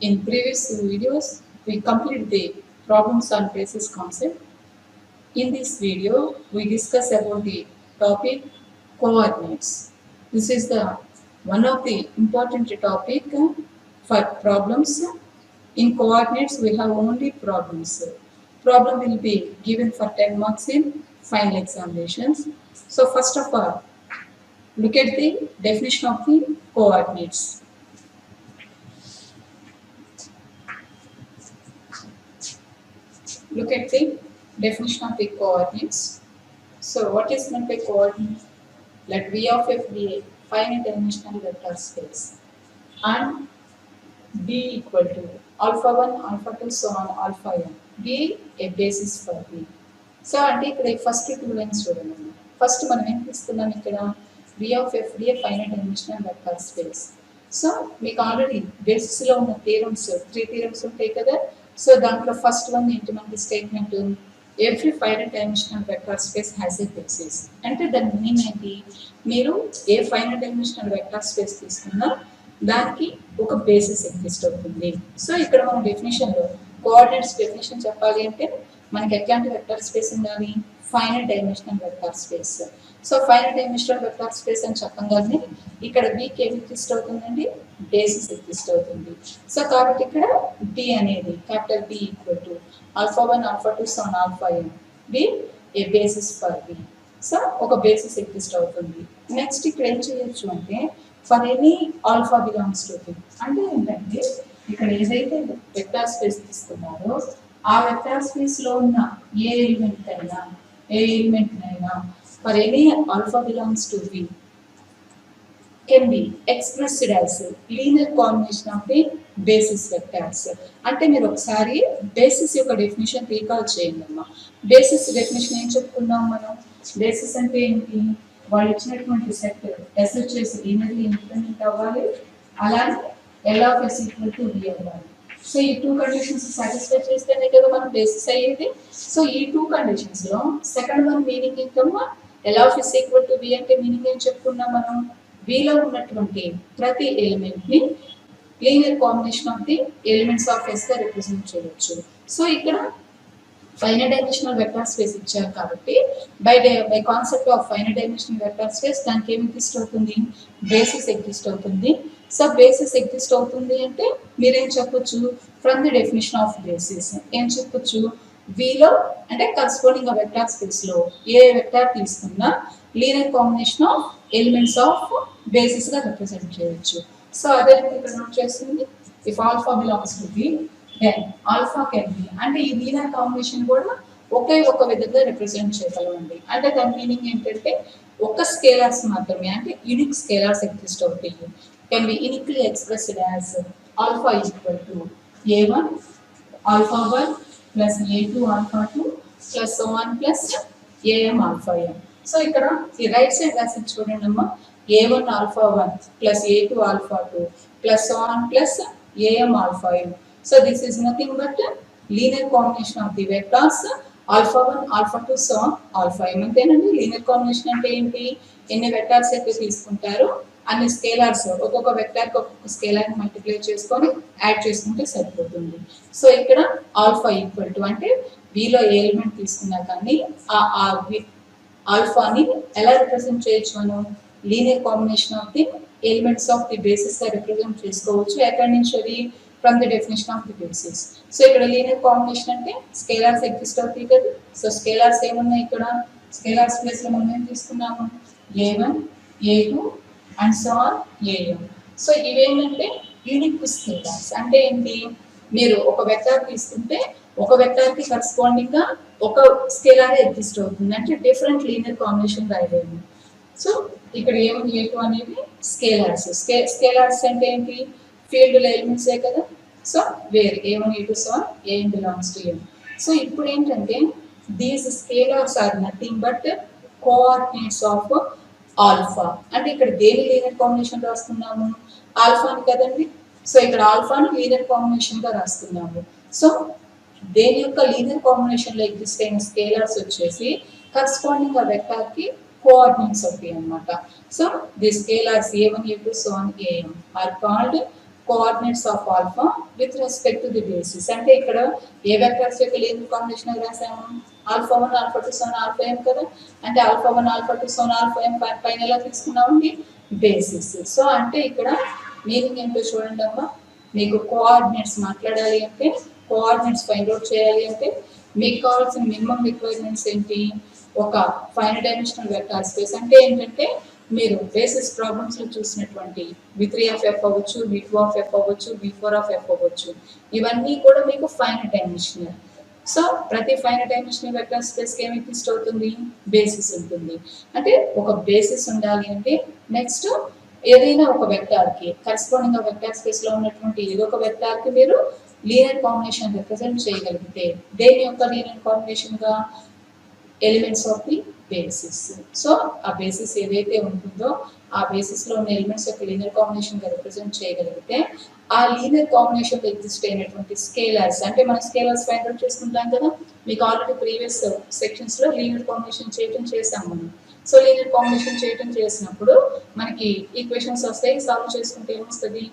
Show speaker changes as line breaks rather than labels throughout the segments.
In previous videos, we complete the problems on basis concept. In this video, we discuss about the topic coordinates. This is the one of the important topic for problems. In coordinates, we have only problems. Problem will be given for 10 marks in final examinations. So first of all, look at the definition of the coordinates. Look at the definition of the coordinates. So what is meant by coordinates? Let V of f be a finite dimensional vector space and B equal to alpha 1, alpha 2, so on alpha n. B a basis for B. So అంటే ఇక్కడ first two lines చూడండి. First మనం ఏం తీసుకున్నాం ఇక్కడ V of f be a finite dimensional vector space. So మీకు already బేసిస్లో ఉన్న థీరమ్స్ 3 థీరమ్స్ ఉంటాయి కదా. సో దాంట్లో ఫస్ట్ వన్ ఏంటి మనకి statement every finite dimensional vector space has a basis. అంటే దాని మీనింగ్ ఏంటి, మీరు ఏ ఫైనైట్ డైమెన్షనల్ వెక్టర్ స్పేస్ తీసుకున్నా దానికి ఒక బేసిస్ ఎగ్జిస్ట్ అవుతుంది. సో ఇక్కడ మనం డెఫినేషన్లో కోఆర్డినేట్స్ డెఫినేషన్ చెప్పాలి అంటే మనకి ఎట్లాంటి వెక్టర్ స్పేస్ ఉండాలి, finite dimensional vector space. So finite dimensional vector space అని చెప్పగానే ఇక్కడ బీకి ఏమి ఎగ్జిస్ట్ అవుతుందండి, బేసిస్ ఎగ్జిస్ట్ అవుతుంది. సో కాబట్టి ఇక్కడ బి అనేది capital B equal to alpha 1, alpha 2, so alpha N. B a basis for B. So ఒక బేసిస్ ఎగ్జిస్ట్ అవుతుంది. నెక్స్ట్ ఇక్కడ ఏం చేయొచ్చు అంటే for any alpha belongs to B. అంటే ఏంటంటే ఇక్కడ ఏదైతే వెక్టర్ స్పేస్ తీసుకున్నారో ఆ వెక్టర్ స్పేస్ లో ఉన్న ఏ ఎలిమెంట్ అయినా for any alpha belongs to B can be expressed as linear combination of the basis vectors. అంటే మీరు ఒకసారి బేసిస్ యొక్క డెఫినేషన్ రీకాల్ చేయండి అమ్మా. బేసిస్ డెఫినేషన్ ఏం చెప్పుకున్నాం మనం, బేసిస్ అంటే ఏంటి, వాళ్ళు ఇచ్చినటువంటి సెట్ ఎస్ వచ్చేసి లీనియర్లీ ఇండిపెండెంట్ అవ్వాలి, అలానే L of S equal to B అవ్వాలి. సో ఈ టూ కండిషన్స్ సాటిస్ఫై చేస్తేనే కదా మనం బేసిస్ అయ్యేది. సో ఈ టూ కండిషన్స్ లో సెకండ్ వన్ మీనింగ్ ఏంటమ్మా, L of S equal to B అంటే మీనింగ్ ఏం చెప్పుకున్నాం మనం, వీలో ఉన్నటువంటి ప్రతి ఎలిమెంట్ ని linear combination of the elements of S గా రిప్రజెంట్ చేయవచ్చు. సో ఇక్కడ ఫైనైట్ డైమెన్షనల్ వెక్టర్ స్పేస్ ఇచ్చారు కాబట్టి by concept of finite dimensional vector space దానికి ఏమి ఎగ్జిస్ట్ అవుతుంది, బేసిస్ ఎగ్జిస్ట్ అవుతుంది. సో బేసిస్ ఎగ్జిస్ట్ అవుతుంది అంటే మీరేం చెప్పొచ్చు, from the definition of basis ఏం చెప్పొచ్చు, వీలో అంటే కరస్పాండింగ్ వెక్టర్ స్పేస్ లో ఏ వెక్టర్ తీసుకున్నా linear combination of elements of basis గా రిప్రజెంట్ చేయొచ్చు. సో అదే ఇక్కడ నోట్ చేస్తుంది, if alpha belongs to B then alpha can be. అంటే ఈ లీనియర్ కాంబినేషన్ కూడా ఒకే ఒక విధంగా రిప్రజెంట్ చేయగలమండి. అంటే దాని మీనింగ్ ఏంటంటే ఒక స్కేలర్స్ మాత్రమే, అంటే యూనిక్ స్కేలర్స్ ఎగ్జిస్ట్ అవుతాయి. Can be uniquely expressed as alpha equal to a1 alpha 1 plus a2 alpha 2 plus so on plus am alpha n. So ఇక్కడ ఈ రైట్ సైడ్ రాసి చూడండి అమ్మా, a1 alpha 1 plus a2 alpha 2 plus so on plus am alpha n. So this is nothing but linear combination of the vectors alpha 1 alpha 2 so on alpha m. అంతేనండి. Linear combination అంటే ఏంటి, ఎన్ని vectors అయితే తీసుకుంటారో అన్ని scalers ఒక్కొక్క వెక్టర్కి ఒక్కొక్క scalar multiply చేసుకొని యాడ్ చేసుకుంటే సరిపోతుంది. సో ఇక్కడ ఆల్ఫా ఈక్వల్ టు అంటే వీలో ఏ ఎలిమెంట్ తీసుకున్నా కానీ ఆ ఆల్ఫాని ఎలా రిప్రజెంట్ చేయొచ్చు మనం, linear combination of the elements of the basis గా రిప్రజెంట్ చేసుకోవచ్చు. ఎక్కడి నుంచి అది, from the definition of the basis. So ఇక్కడ లీనియర్ కాంబినేషన్ అంటే స్కేలర్స్ ఎగ్జిస్ట్ అవుతాయి కదా. సో స్కేలర్స్ ఏమున్నాయి ఇక్కడ, స్కేలర్స్ ప్లేస్ లో మనం ఏం తీసుకున్నాము, a1 a2 and so on am. So ఇవేంటంటే యూనిక్ స్కేలర్స్. అంటే ఏంటి, మీరు ఒక వెక్టర్ తీసుకుంటే ఒక వెక్టర్ కి కరస్పాండింగ్ గా ఒక స్కేలార్ ఎగ్జిస్ట్ అవుతుంది, అంటే డిఫరెంట్ లీనియర్ కాంబినేషన్ రాయలేము. సో ఇక్కడ a1 a2 అనేవి స్కేలార్స్. స్కేలార్స్ అంటే ఏంటి, ఫీల్డ్ ఎలిమెంట్సే కదా. So where a1 a2 so am belongs to m. So ఇప్పుడు ఏంటంటే these scalars are nothing but coordinates of alpha. అంటే ఇక్కడ దేని లీనియర్ కాంబినేషన్ రాస్తున్నాము, ఆల్ఫాని కదండి. సో ఇక్కడ ఆల్ఫాని లీనియర్ కాంబినేషన్ గా రాస్తున్నాము. సో దేని యొక్క లీనియర్ కాంబినేషన్ లో ఎగ్జిస్ట్ అయిన స్కేలర్స్ వచ్చేసి కరస్పాండింగ్ ఆ వెక్టర్ కి కోఆర్డినేట్స్ అవుతాయి అన్నమాట. So the scalars a1 a2 so on am are called coordinates of alpha with respect to the basis. అంటే ఇక్కడ ఏ వెక్టర్స్ యొక్క లీనియర్ కాంబినేషన్ రాసాము, alpha 1 alpha 2 so alpha m కదా. అంటే alpha 1 alpha 2 so alpha m పైన ఎలా తీసుకున్నామండి, బేసిస్. సో అంటే ఇక్కడ మీనింగ్ ఏంటో చూడండి అమ్మా, మీకు కోఆర్డినేట్స్ మాట్లాడాలి అంటే, కోఆర్డినేట్స్ ఫైండ్ అవుట్ చేయాలి అంటే మీకు కావాల్సిన మినిమం రిక్వైర్మెంట్స్ ఏంటి, ఒక ఫైనల్ డైమెన్షనల్ వెక్టార్ స్పేస్. అంటే ఏంటంటే మీరు బేసిస్ ప్రాబ్లమ్స్ లో చూసినటువంటి v3 ఆఫ్ f అవ్వచ్చు, v2 ఆఫ్ f అవ్వచ్చు, v4 ఆఫ్ f అవ్వచ్చు, ఇవన్నీ కూడా మీకు ఫైనల్ డైమెన్షనల్. సో ప్రతి ఫైనల్ డైమెన్షనల్ వెక్టర్ స్పేస్ కి ఏమి ఎగ్జిస్ట్ అవుతుంది, బేసిస్ ఉంటుంది. అంటే ఒక బేసిస్ ఉండాలి అంటే నెక్స్ట్ ఏదైనా ఒక వెక్టార్ కి కరెస్పాండింగ్ గా వెక్టార్ స్పేస్ లో ఉన్నటువంటి ఏదో ఒక వెక్టార్ కి మీరు లీనియర్ కాంబినేషన్ రిప్రజెంట్ చేయగలిగితే, దేని యొక్క లీనియర్ కాంబినేషన్ గా, elements of the basis. So ఆ బేసిస్ ఏదైతే ఉంటుందో ఆ బేసిస్ లో ఉన్న ఎలిమెంట్స్ యొక్క లీనియర్ కాంబినేషన్ గా రిప్రజెంట్ చేయగలిగితే, ఆ లీనియర్ కాంబినేషన్ లో ఎగ్జిస్ట్ అయినటువంటి స్కేలర్స్, అంటే మనం స్కేలర్స్ ఫైండ్ అవుట్ చేసుకుంటాం కదా, మీకు ఆల్రెడీ ప్రీవియస్ సెక్షన్స్ లో లీనియర్ కాంబినేషన్ చేయటం చేసాం మనం. సో లీనియర్ కాంబినేషన్ చేయటం చేసినప్పుడు మనకి ఈక్వేషన్స్ వస్తాయి, సాల్వ్ చేసుకుంటే ఏమొస్తుంది,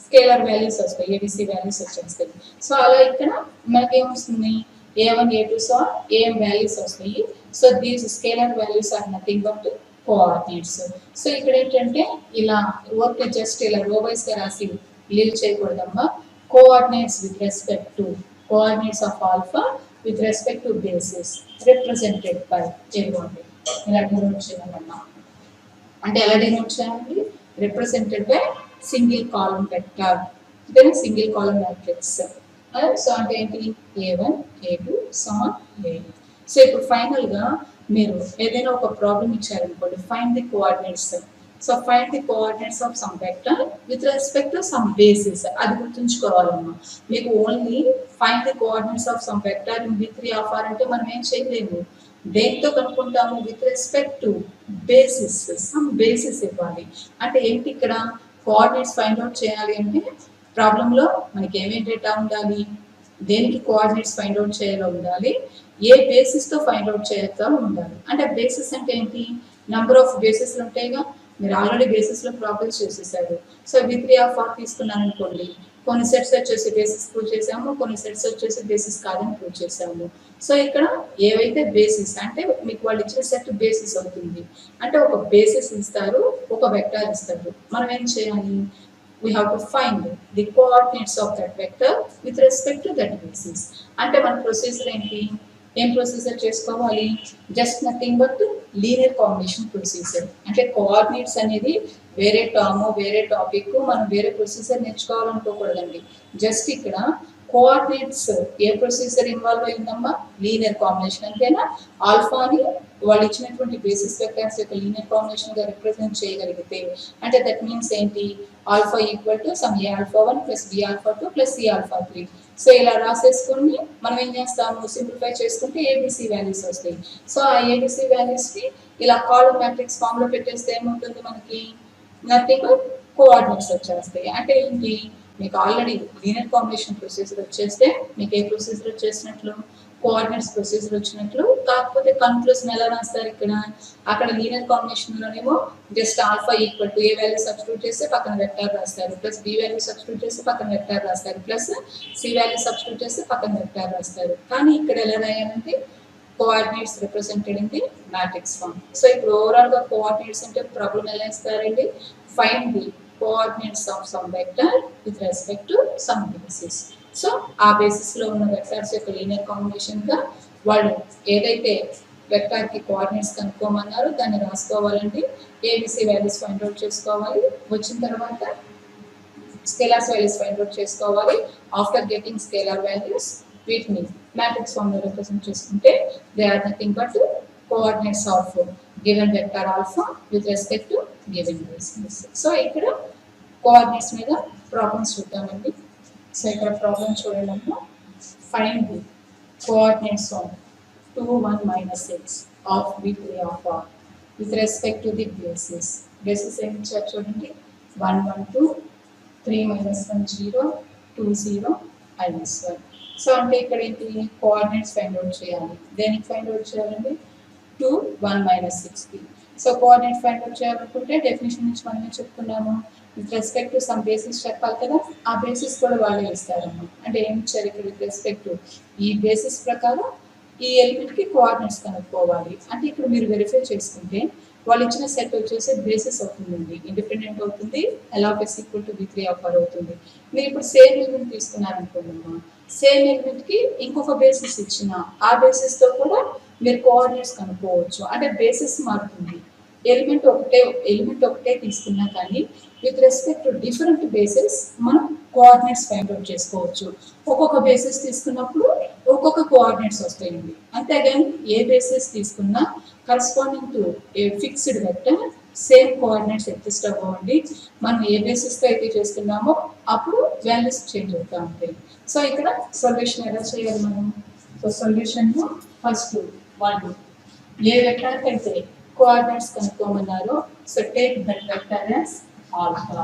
స్కేలర్ వాల్యూస్ వస్తాయి, ఏబిసి వాల్యూస్ వచ్చేస్తాయి. సో అలా ఇక్కడ మనకి ఏమొస్తుంది, a1 a2 so am values వస్తాయి. So these scalar values are nothing but coordinates. So ఇక్కడ ఏంటంటే ఇలా వర్క్ జస్ట్ ఇలా రో వైస్ గా రాసి లీవ్ చేయకూడదమ్మా. Coordinates with respect to, coordinates of alpha with respect to basis represented by, ఇదిగోండి ఇలా డినోట్ చేయాలమ్మా. అంటే ఎలా డినోట్ చేయాలి, represented by single column vector, then single column matrix. So అంటే ఏంటి, a1 a2 so a. So ఇప్పుడు ఫైనల్ గా మీరు ఏదైనా ఒక ప్రాబ్లం ఇచ్చారనుకోండి, find the coordinates. So find the coordinates of some vector with respect to some basis, అది గుర్తుంచుకోవాలమ్మా. మీకు only find the coordinates of some vector in v3 of r అంటే మనం ఏం చేయలేము, దేంతో కనుక్కుంటాము, with respect to basis, some basis ఇవ్వాలి. అంటే ఏంటి ఇక్కడ కోఆర్డినేట్స్ ఫైండ్ అవుట్ చేయాలి అంటే ప్రాబ్లంలో మనకి ఏమేమి డేటా ఉండాలి, దేనికి కోఆర్డినేట్స్ ఫైండ్ అవుట్ చేయాలో ఉండాలి, ఏ బేసిస్ తో ఫైండ్ అవుట్ చేయాలో ఉండాలి. అంటే బేసిస్ అంటే ఏంటి, నంబర్ ఆఫ్ బేసిస్లు ఉంటాయిగా, మీరు ఆల్రెడీ బేసిస్ లో ప్రాబ్లమ్స్ చేసేసారు. సో v3 ఆఫ్ r తీసుకున్నాను అనుకోండి, కొన్ని సెట్స్ వచ్చేసి బేసిస్ ప్రూవ్ చేసాము, కొన్ని సెట్స్ వచ్చేసి బేసిస్ కాదని ప్రూవ్ చేసాము. సో ఇక్కడ ఏవైతే బేసిస్ అంటే మీకు వాళ్ళు ఇచ్చిన సెట్ బేసిస్ అవుతుంది. అంటే ఒక బేసిస్ ఇస్తారు, ఒక వెక్టార్ ఇస్తారు, మనం ఏం చేయాలి, we have to find the coordinates of that vector with respect to that basis. అంటే మన ప్రొసీజర్ ఏంటి, ఏం ప్రొసీజర్ చేసుకోవాలి, just nothing but linear combination procedure. అంటే కోఆర్డినేట్స్ అనేది వేరే టర్మ్, వేరే టాపిక్, మనం వేరే ప్రొసీజర్ నేర్చుకోవాలనుకోకూడదండి. జస్ట్ ఇక్కడ కోఆర్డినేట్స్ ఏ ప్రొసీజర్ ఇన్వాల్వ్ అయిందమ్మా, లీనియర్ కాంబినేషన్. అంతేనా, ఆల్ఫాని వాళ్ళు ఇచ్చినటువంటి బేసిస్ వెక్టర్స్ యొక్క లీనియర్ కాంబినేషన్ గా రిప్రజెంట్ చేయగలిగితే, అంటే దట్ మీన్స్ ఏంటి, alpha equal to some A alpha 1 plus B alpha 2 plus C alpha 3. So ఇలా రాసేసుకుని మనం ఏం చేస్తాము, సింప్లిఫై చేసుకుంటే ఏబిసి వాల్యూస్ వస్తాయి. సో ఆ ఏబిసి వాల్యూస్ ని ఇలా కాలమ్ మ్యాట్రిక్స్ ఫామ్ లో పెట్టేస్తే ఏమవుతుంది, మనకి నథింగ్ కోఆర్డినేట్స్ వచ్చేస్తాయి. అంటే ఏంటి, మీకు ఆల్రెడీ లీనియర్ కాంబినేషన్ ప్రొసీజర్ వచ్చేస్తే మీకు ఏ ప్రొసీజర్ వచ్చేసినట్లు, కోఆర్డినేట్స్ ప్రొసీజర్ వచ్చినట్లు. కాకపోతే కన్క్లూజన్ ఎలా రాస్తారు ఇక్కడ, అక్కడ లీనియర్ కాంబినేషన్ లోనేమో జస్ట్ ఆల్ఫా ఈక్వల్ టు ఏ వాల్యూ సబ్స్టిట్యూట్ చేస్తే పక్కన వెక్టార్ రాస్తారు, ప్లస్ బి వాల్యూ సబ్స్టిట్యూట్ చేస్తే పక్కన వెక్టార్ రాస్తారు, ప్లస్ సి వాల్యూ సబ్స్టిట్యూట్ చేస్తే పక్కన వెక్టార్ రాస్తారు. కానీ ఇక్కడ ఎలా రాయాలంటే coordinates represented in the matrix form. So ఇప్పుడు ఓవరాల్ గా కోఆర్డినేట్స్ అంటే ప్రాబ్లం ఎలా ఇస్తారండి, find the coordinates of some vector with respect to some basis. So ఆ బేసిస్ లో ఉన్న వెక్టర్స్ యొక్క లీనియర్ కాంబినేషన్ గా వాళ్ళు ఏదైతే వెక్టర్ కి కోఆర్డినేట్స్ కనుక్కోమన్నారో దాన్ని రాసుకోవాలండి. ఏబిసి వాల్యూస్ ఫైండ్ అవుట్ చేసుకోవాలి, వచ్చిన తర్వాత స్కేలర్స్ వాల్యూస్ ఫైండ్ అవుట్ చేసుకోవాలి. ఆఫ్టర్ గెటింగ్ స్కేలర్ వాల్యూస్ వీటిని మ్యాట్రిక్స్ ఫామ్ లో రిప్రజెంట్ చేసుకుంటే they are nothing but coordinates of given vector alpha with respect to given basis. So ఇక్కడ కోఆర్డినేట్స్ మీద problems చూద్దామండి. సో ఇక్కడ ప్రాబ్లమ్ చూడండి, find the coordinates of 2 1 minus 6 of v3 of r with respect to the basis. Basis ఏమి ఇచ్చారు చూడండి, 1 1 2 3 minus 1 0 2 0 minus 1. So అంటే ఇక్కడ ఏంటి, కోఆర్డినేట్స్ ఫైండ్ అవుట్ చేయాలి. దేనికి ఫైండ్ అవుట్ చేయాలండి, 2 1 minus 6కి. సో కోఆర్డినేట్ ఫైండ్ అవుట్ చేయాలనుకుంటే డెఫినేషన్ నుంచి మనం ఏం చెప్పుకున్నాము, with respect to some basis చెప్పాలి కదా, ఆ బేసిస్ కూడా వాళ్ళే ఇస్తారమ్మా. అంటే ఏమి ఇచ్చారు ఇక్కడ, విత్ రెస్పెక్ట్ టు ఈ బేసిస్ ప్రకారం ఈ ఎలిమెంట్కి కోఆర్డినేట్స్ కనుక్కోవాలి. అంటే ఇక్కడ మీరు వెరిఫై చేసుకుంటే వాళ్ళు ఇచ్చిన సెట్ వచ్చేసి బేసిస్ అవుతుందండి, ఇండిపెండెంట్ అవుతుంది, LS ఈక్వల్ టు V3 అవుతుంది. మీరు ఇప్పుడు సేమ్ ఎలిమెంట్ తీసుకున్నారనుకోండమ్మా, సేమ్ ఎలిమెంట్కి ఇంకొక బేసిస్ ఇచ్చిన ఆ బేసిస్తో కూడా మీరు కోఆర్డినేట్స్ కనుక్కోవచ్చు. అంటే బేసిస్ మారుతుంది, ఎలిమెంట్ ఒకటే తీసుకున్నా కానీ with respect to different basis మనం కోఆర్డినేట్స్ ఫైండ్ అవుట్ చేసుకోవచ్చు. ఒక్కొక్క బేసిస్ తీసుకున్నప్పుడు ఒక్కొక్క కోఆర్డినేట్స్ వస్తాయండి. అంతేగాని ఏ బేసిస్ తీసుకున్నా corresponding to A fixed vector same coordinates exist అవ్వండి. మనం ఏ బేసిస్తో అయితే చేస్తున్నామో అప్పుడు వాల్యూస్ చేంజ్ అవుతూ ఉంటాయి. సో ఇక్కడ సొల్యూషన్ ఎలా చేయాలి మనం, సో సొల్యూషన్ ఫస్ట్ వాళ్ళు ఏ వెక్టర్ అయితే కోఆర్డినేట్స్ కనుక్కోమన్నారో, so take that vector as alpha.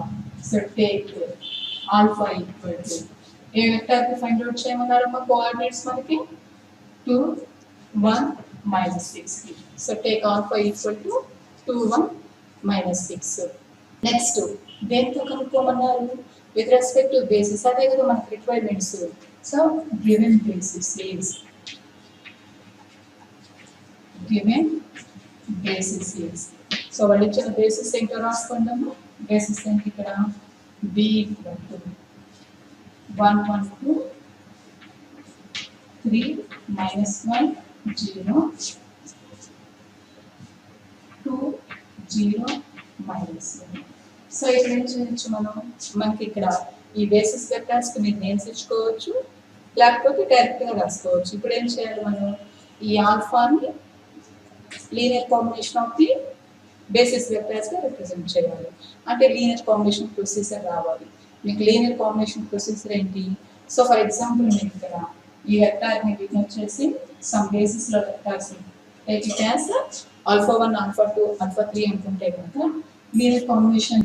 So take alpha equal to ఏ వెక్టర్ కి ఫైండ్ అవుట్ చేయమన్నారమ్మా కోఆర్డినేట్స్ మనకి 2 1 -6. So take alpha equal to 2 1 -6. Next దేంతో కనుక్కోమన్నారు, విత్ రెస్పెక్ట్ టు బేసిస్. అదే కదా మనకి requirements. So given basis is so వాళ్ళు ఇచ్చిన బేసిస్ ఏంటో రాసుకుందాము. బేసిస్ ఏంటి ఇక్కడ, b ఈక్వల్ టు 1 1 2 3 -1 0 2 0 -1. సో ఇక్కడ ఏం చేయొచ్చు మనం, మనకి ఇక్కడ ఈ బేసిస్ వెక్టర్స్కి మీరు నేమ్స్ ఇచ్చుకోవచ్చు, లేకపోతే డైరెక్ట్గా రాసుకోవచ్చు. ఇప్పుడు ఏం చేయాలి మనం, ఈ ఆల్ఫాని linear combination of the basis వెక్టర్స్గా రిప్రజెంట్ చేయాలి. అంటే లీనియర్ కాంబినేషన్ ప్రొసీజర్ రావాలి. మీకు లీనియర్ కాంబినేషన్ ప్రొసీజర్ ఏంటి, సో ఫర్ ఎగ్జాంపుల్ నేను ఇక్కడ ఈ వెక్టర్ని వీటిని వచ్చేసి సమ్ బేసిస్లో వెక్టర్స్ టేక్ ఇట్ యాజ్ α1 α2 α3 అనుకుంటే కనుక లీనియర్ కాంబినేషన్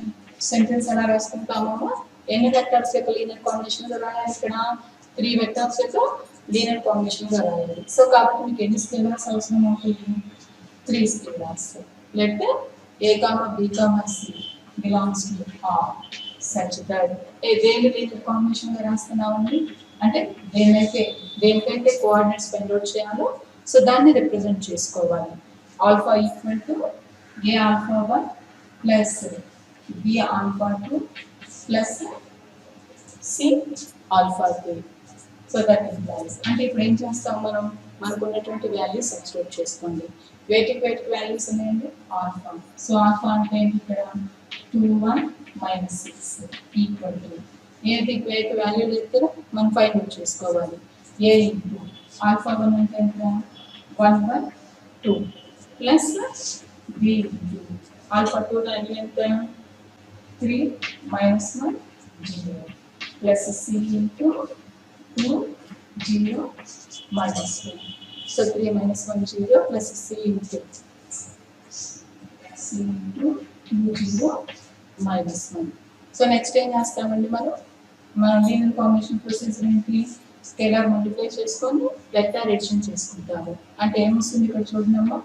సెంటెన్స్ ఎలా రాసుకుంటామో, ఎన్ని వెక్టర్స్ యొక్క లీనియర్ కాంబినేషన్గా రాయాలి, ఇక్కడ 3 వెక్టర్స్ యొక్క లీనియర్ కాంబినేషన్గా రాయాలి. సో కాబట్టి మీకు ఎన్ని స్కేలర్స్ అవసరం అవుతుంది, 3 scalars. Let A, B, C belongs to R such that దేని లీనియర్ కాంబినేషన్ గా రాస్తున్నామండి, అంటే దేనికైతే కోఆర్డినేట్స్ ఫైండ్ అవుట్ చేయాలో సో దాన్ని రిప్రజెంట్ చేసుకోవాలి. Alpha equal to A α1 plus B α2 plus C α3. So that implies, అంటే ఇప్పుడు ఏం చేస్తాం మనం, మనకు ఉన్నటువంటి వాల్యూస్ సబ్స్టిట్యూట్ చేసుకోండి. వేటికి వాల్యూస్ ఉన్నాయండి, ఆల్ఫా. సో ఆల్ఫా అంటే ఏంటి ఇక్కడ 2 1 -6 ఈక్వల్ టు వేటి వాల్యూ లేదు మనం ఫైండ్ అవుట్ చేసుకోవాలి. ఏ ఇంటూ α1 అంటే ఎంత 1 1 2 ప్లస్ బి ఇంటూ α2 వాల్యూ ఎంత 3 -1 0 plus C into 2 0 -1. So 3 - 1 0 plus C into 2 0 -1. So next ఏం చేస్తామండి మన లీనియర్ కాంబినేషన్ ప్రొసీజర్ ఏంటి, స్కేలార్ మల్టిప్లై చేసుకొని వెక్టర్ ఎడిషన్ చేసుకుంటాము. అంటే ఏమొస్తుంది ఇక్కడ చూడమ్మా,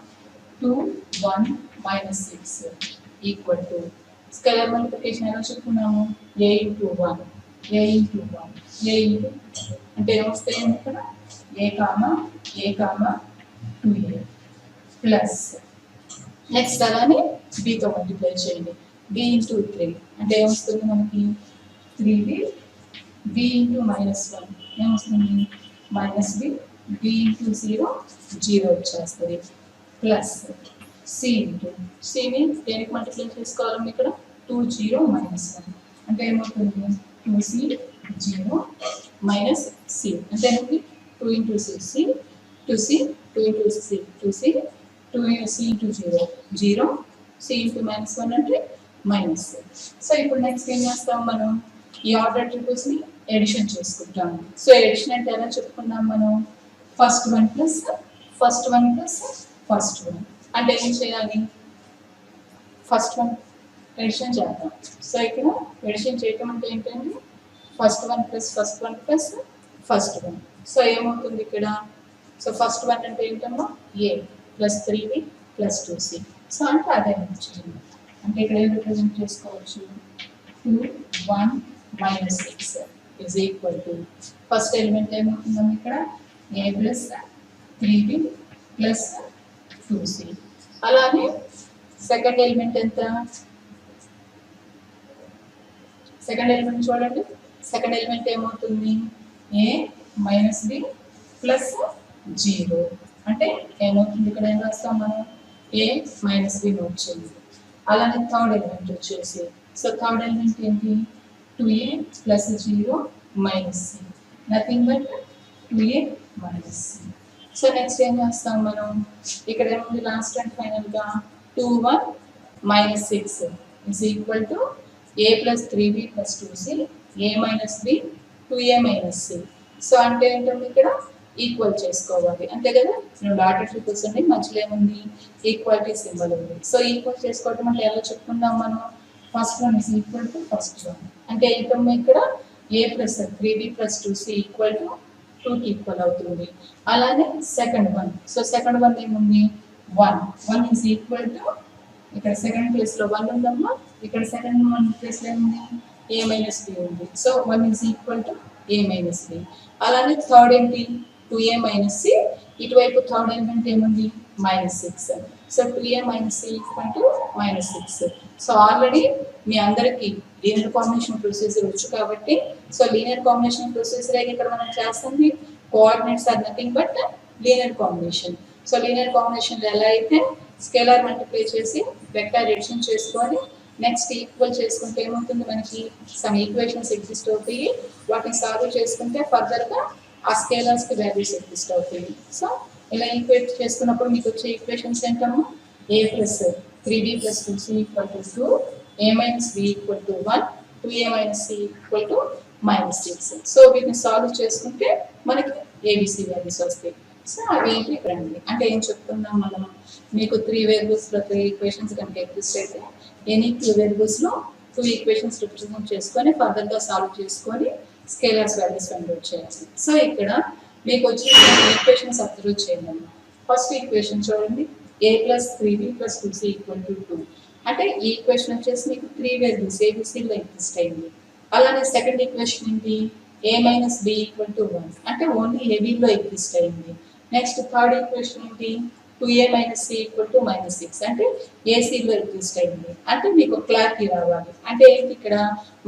2 1 -6 ఈక్వల్ టు స్కేలార్ మల్టిప్లికేషన్ ఎలా చెప్పుకున్నాము, A into 1 A into 1 A into అంటే ఏమొస్తాయండి ఇక్కడ A, 2A ప్లస్ నెక్స్ట్ అలానే బితో మల్టిప్లై చేయండి. B into 3 అంటే ఏమొస్తుంది మనకి 3B B into -1 ఏమొస్తుంది -B B into 0 0 వచ్చేస్తుంది ప్లస్ C into Cని దేనికి మల్టిప్లై చేసుకోవాలి ఇక్కడ 2 0 -1 అంటే ఏమవుతుంది 2C 0 -C అంటే ఏమవుతుంది 2 into C 2C 2 into C 2C 2C into 0 0 C into -1 అంటే మైనస్. సో ఇప్పుడు నెక్స్ట్ ఏం చేస్తాం మనం, ఈ ఆర్డర్ ట్రిపుల్స్ని ఎడిషన్ చేసుకుంటాము. సో ఎడిషన్ అంటే ఎలా చెప్పుకున్నాం మనం, first one plus first one అంటే ఏం చేయాలి, ఫస్ట్ వన్ ఎడిషన్ చేద్దాం. సో ఇక్కడ ఎడిషన్ చేయటం అంటే ఏంటంటే first one plus first one. So ఏమవుతుంది ఇక్కడ, సో ఫస్ట్ వన్ అంటే ఏంటమ్మా A +3B +2C. సో అంటే అదే వచ్చింది. అంటే ఇక్కడ ఏం రిప్రజెంట్ చేసుకోవచ్చు, 2 1 minus 6 is equal to first element ఏమవుతుందో ఇక్కడ a plus 3b plus 2c. అలానే సెకండ్ ఎలిమెంట్ ఎంత, సెకండ్ ఎలిమెంట్ చూడండి, సెకండ్ ఎలిమెంట్ ఏమవుతుంది a మైనస్ b ప్లస్ 0. అంటే ఏమవుతుంది ఇక్కడ ఏం రాస్తాం మనం, a మైనస్ b నోట్ చేయండి. అలానే థర్డ్ ఎలిమెంట్ వచ్చేసి, సో థర్డ్ ఎలిమెంట్ ఏంటి, 2a plus 0 minus c, nothing but 2a minus c. So next ఏం చేస్తాం మనం, ఇక్కడ ఏముంది లాస్ట్ అండ్ ఫైనల్గా 2 1 minus 6 is equal to a plus 3b plus 2c, a minus b 2a minus c. So అంటే ఏంటంటే ఇక్కడ ఈక్వల్ చేసుకోవాలి అంతే కదా, నేను డాటెడ్ ట్రిపుల్స్ ఉంది, మధ్యలో ఏముంది ఈక్వాలిటీ సింబల్ ఉంది. సో ఈక్వల్ చేసుకోవటం అంటే ఎలా చెప్పుకుందాం మనం, first one is equal to first one, అంటే ఏంటమ్మా ఇక్కడ a plus 3b plus 2c equal to 2కి ఈక్వల్ అవుతుంది. అలానే second one, so second one ఏముంది 1 ఈజ్ ఈక్వల్ టు, ఇక్కడ సెకండ్ ప్లేస్లో 1 ఉందమ్మా, ఇక్కడ సెకండ్ వన్ ప్లేస్లో ఏముంది a మైనస్ b ఉంది. So 1 is equal to a minus b. అలానే థర్డ్ ఏంటి 2a మైనస్ c, ఇటువైపు థర్డ్ ఎలిమెంట్ ఏముంది minus 6. So 2a minus c equal to minus 6. So already మీ అందరికీ లీనియర్ కాంబినేషన్ ప్రొసీజర్ వచ్చు కాబట్టి, సో లీనియర్ కాంబినేషన్ ప్రొసీజర్ ఇక్కడ మనం చేస్తుంది, coordinates are nothing but linear combination. So linear combination ఎలా అయితే స్కేలార్ మల్టిప్లై చేసి వెక్టార్ ఎడిషన్ చేసుకొని నెక్స్ట్ ఈక్వల్ చేసుకుంటే ఏమవుతుంది, మనకి సమ్ ఈక్వేషన్స్ ఎగ్జిస్ట్ అవుతాయి, వాటిని సాల్వ్ చేసుకుంటే ఫర్దర్గా ఆ స్కేలర్స్కి వాల్యూస్ ఎగ్జిస్ట్ అవుతాయి. సో ఇలా ఈక్వేట్ చేసుకున్నప్పుడు మీకు వచ్చే ఈక్వేషన్స్ ఏంటమ్మా, a plus 3b plus 2c equal to 2, a minus b equal to 1, 2a minus c equal to minus 6. So వీటిని సాల్వ్ చేసుకుంటే మనకి ఏబిసి వాల్యూస్ వస్తాయి. సో అవి ఏంటి ఇక్కడ అంటే ఏం చెప్తున్నాం మనం, మీకు 3 వేరియబుల్స్లో 3 ఈక్వేషన్స్ కనుక ఎగ్జిస్ట్ అయితే ఎనీ 2 వేరియబుల్స్లో 2 ఈక్వేషన్స్ రిప్రజెంట్ చేసుకొని ఫర్దర్గా సాల్వ్ చేసుకొని స్కేలర్స్ వాల్యూస్ ఫైండ్ అవుట్ చేయాలి. సో ఇక్కడ మీకు వచ్చే ఈక్వేషన్స్ అబ్జర్వ్ చేయండి. ఫస్ట్ ఈక్వేషన్ చూడండి, a plus 3b plus 2c equal to 2, అంటే ఈ ఈక్వేషన్ వచ్చేసి మీకు 3 వేరియబుల్స్ ఏబిసిలో ఎగ్జిస్ట్ అయింది. అలానే సెకండ్ ఈక్వేషన్ ఏంటి, a minus b equal to 1, అంటే ఓన్లీ ఏబీలో ఎగ్జిస్ట్ అయింది. నెక్స్ట్ థర్డ్ ఈక్వేషన్ ఏంటి, 2a minus c equal to minus 6, అంటే ఏసీలో ఎగ్జిస్ట్ అయింది. అంటే మీకు క్లారిటీ రావాలి, అంటే ఏంటి ఇక్కడ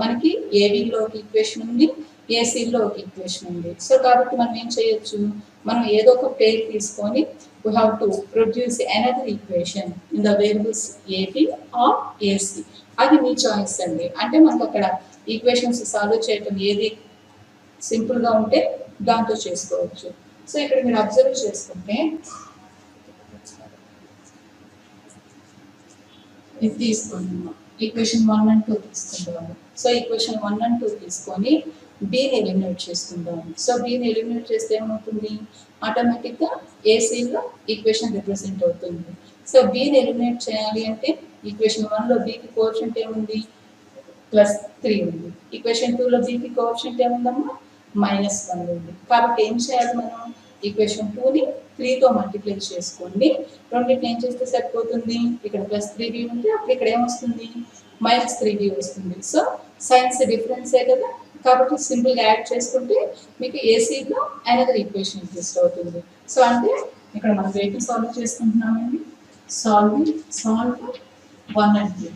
మనకి ఏబీలో ఒక ఈక్వేషన్ ఉంది, ఏసీలో ఒక ఈక్వేషన్ ఉంది. సో కాబట్టి మనం ఏం చేయొచ్చు, మనం ఏదో ఒక పేర్ తీసుకొని we have to produce another equation in the variables AB or AC. అది మీ చాయిస్ అండి, అంటే మనకు అక్కడ ఈక్వేషన్స్ సాల్వ్ చేయటం ఏది సింపుల్గా ఉంటే దాంతో చేసుకోవచ్చు. సో ఇక్కడ మీరు అబ్జర్వ్ చేసుకుంటే ఇది తీసుకుందాము, ఈక్వేషన్ 1 and 2 తీసుకుందాము. సో ఈక్వేషన్ 1 and 2 తీసుకొని బీని ఎలిమినేట్ చేసుకుందాము. సో బీని ఎలిమినేట్ చేస్తే ఏమవుతుంది, ఆటోమేటిక్గా ఏసీలో ఈక్వేషన్ రిప్రజెంట్ అవుతుంది. సో బీని ఎలిమినేట్ చేయాలి అంటే ఈక్వేషన్ 1లో బీకి కోఎఫిషియంట్ ఏముంది +3 ఉంది, ఈక్వేషన్ 2లో బీకి కోఎఫిషియంట్ ఏముందమ్మా -1 ఉంది. కాబట్టి ఏం చేయాలి మనం, ఈక్వేషన్ 2ని 3తో మల్టిప్లై చేసుకోండి, రెండింటిని ఏం చేస్తే సరిపోతుంది, ఇక్కడ +3b ఉంటే అప్పుడు ఇక్కడ ఏమొస్తుంది -3b వస్తుంది. సో సైన్స్ డిఫరెన్సే కదా, కాబట్టి సింపుల్గా యాడ్ చేసుకుంటే మీకు ఏసీలో అనదర్ ఈక్వేషన్ ఎగ్జిస్ట్ అవుతుంది. సో అంటే ఇక్కడ మనం వేటి సాల్వ్ చేసుకుంటున్నామండి, సాల్వ్ 1 and 2.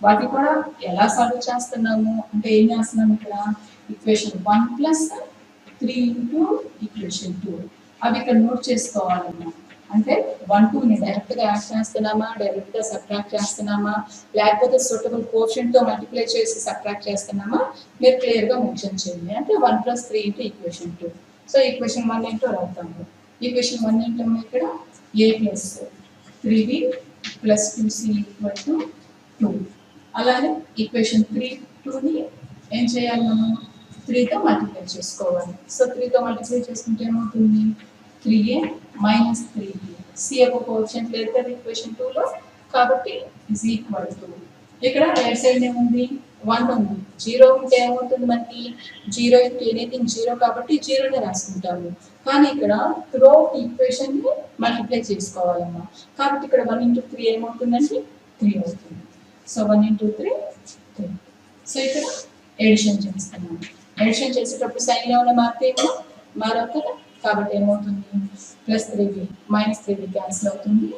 వాటి కూడా ఎలా సాల్వ్ చేస్తున్నాము అంటే ఏం చేస్తున్నాము, ఇక్కడ ఈక్వేషన్ 1 + 3 ఇంటూ ఈక్వేషన్ 2 అవి ఇక్కడ నోట్ చేసుకోవాలన్నా, అంటే 1 2ని డైరెక్ట్గా యాడ్ చేస్తున్నామా, డైరెక్ట్గా సబ్ట్రాక్ట్ చేస్తున్నామా, లేకపోతే సూటబుల్ కోఎఫిషియంట్తో మల్టిప్లై చేసి సబ్ట్రాక్ట్ చేస్తున్నామా, మీరు క్లియర్గా మెన్షన్ చేయండి. అంటే 1 + 3 ఇంటూ ఈక్వేషన్ 2. సో ఈక్వేషన్ 1 ఏంటో రాద్దాము, ఈక్వేషన్ 1 ఏంటో ఇక్కడ a + 3b + 2c equal to 2. అలానే ఈక్వేషన్ 2ని ఏం చేయాలి మనం 3తో మల్టిప్లై చేసుకోవాలి. సో 3తో మల్టిప్లై చేసుకుంటే ఏమవుతుంది, 3a - 3b, c యొక్క కోఎఫిషియంట్ లేదు కదా ఈక్వేషన్ 2లో, కాబట్టి ఈజ్ ఈక్వల్ టు ఇక్కడ రైట్ సైడ్ ఏముంది 1 ఉంది. 0 ఉంటే ఏమవుతుంది మనకి 0 ఇంటూ ఎనీథింగ్ 0 కాబట్టి 0నే రాసుకుంటాము. కానీ ఇక్కడ త్రూ ఈక్వేషన్ ని మల్టిప్లై చేసుకోవాలమ్మా. కాబట్టి ఇక్కడ 1 ఇంటూ 3 ఏమవుతుందండి 3 అవుతుంది. So 1 into 3 3. సో ఇక్కడ ఎడిషన్ చేస్తున్నాము. ఎడిషన్ చేసేటప్పుడు సైన్ లో ఉన్న మార్క్ ఏమో మారవుతుంది. కాబట్టి ఏమవుతుంది +3b -3b క్యాన్సిల్ అవుతుంది.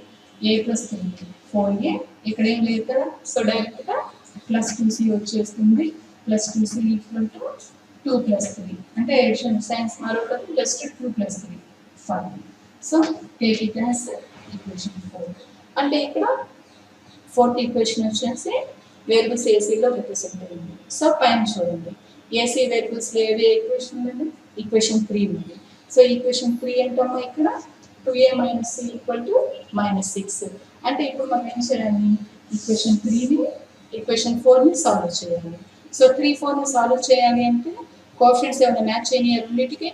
a + 3b 4a ఇక్కడ ఏం లేదు కదా. సో డైరెక్ట్ గా +2c వచ్చేస్తుంది. +2c = 2 + 3 అంటే ఎడిషన్ సైన్స్ మారవుతుంది. Just 2 + 3 5. So take it as equation 4. అంటే ఇక్కడ ఫోర్త్ ఈక్వేషన్ వచ్చేసి వేరియబుల్స్ ఏసీలో రిప్రజెంట్ అయింది. సో పైన చూడండి ఏసీ వేరియబుల్స్ ఏవి ఈక్వేషన్ ఉంది ఈక్వేషన్ 3 ఉంది. సో ఈక్వేషన్ 3 ఏంటమ్మా ఇక్కడ 2a - c = -6. అంటే ఇప్పుడు మనం ఏం చేయాలి ఈక్వేషన్ 3ని ఈక్వేషన్ 4ని సాల్వ్ చేయాలి. సో 3, 4ని సాల్వ్ చేయాలి అంటే కోఎఫిషియంట్స్ ఏమైనా మ్యాచ్ అయినాయి రెండింటికి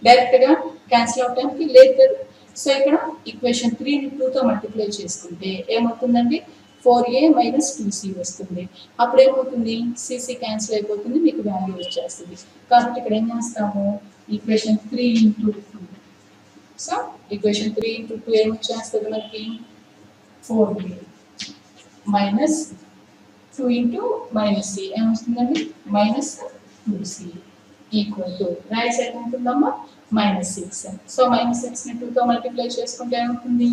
డైరెక్ట్గా క్యాన్సిల్ అవడానికి లేదు కదా. సో ఇక్కడ ఈక్వేషన్ 3ని 2తో మల్టిప్లై చేసుకుంటే ఏమవుతుందండి 4a - 2c వస్తుంది. అప్పుడు ఏమవుతుంది cc క్యాన్సిల్ అయిపోతుంది, మీకు వాల్యూ వచ్చేస్తుంది. కాబట్టి ఇక్కడ ఏం చేస్తాము ఈక్వేషన్ 3 × 2. సో ఈక్వేషన్ 3 × 2 ఏమొచ్చేస్తుంది మనకి 4a - 2 × - c ఏమొస్తుందండి -2c = right side ఉంటుందమ్మా -6. సో -6ని 2తో మల్టిప్లై చేసుకుంటే ఏమవుతుంది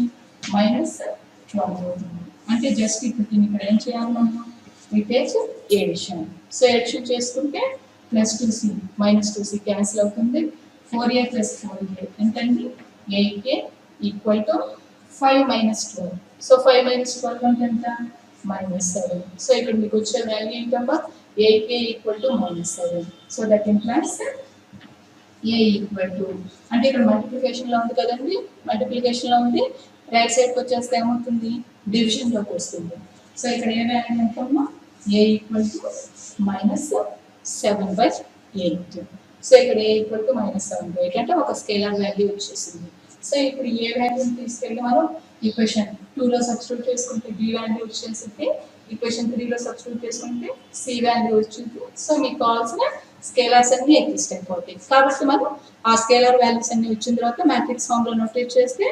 -12 అవుతుంది. అంటే జస్ట్ ఇప్పుడు ఇక్కడ ఏం చేయాలి మనం రిటేక్ ఎడిషన్. సో ఎడిషన్ చేసుకుంటే +2c -2c క్యాన్సిల్ అవుతుంది. 4a + 4a ఎంతండి 8a = 5 - 12. సో 5 - 12 అంటే ఎంత -7. సో ఇక్కడ మీకు వచ్చే వాల్యూ ఏంటమ్మా 8a = -7. So that implies a అంటే ఇక్కడ మల్టిప్లికేషన్ లో ఉంది కదండి. మల్టిప్లికేషన్ లో ఉంది రైట్ సైడ్కి వచ్చేస్తే ఏమవుతుంది డివిజన్ లోకి వస్తుంది. సో ఇక్కడ ఏ వాల్యూ ఎంతమ్మా a = -7/8. సో ఇక్కడ a = -7/8 అంటే ఒక స్కేలార్ వాల్యూ వచ్చేసింది. సో ఇప్పుడు ఏ వాల్యూని తీసుకెళ్ళి మనం ఈక్వేషన్ 2లో సబ్స్టిట్యూట్ చేసుకుంటే b వాల్యూ వచ్చేసింది. ఈక్వేషన్ 3లో సబ్స్టిట్యూట్ చేసుకుంటే c వాల్యూ వచ్చింది. సో మీకు కావాల్సిన స్కేలార్స్ అన్ని ఎగ్జిస్ట్ అయిపోతాయి. కాబట్టి మనం ఆ స్కేలార్ వాల్యూస్ అన్ని వచ్చిన తర్వాత మ్యాట్రిక్స్ ఫామ్ లో నోటేట్ చేస్తే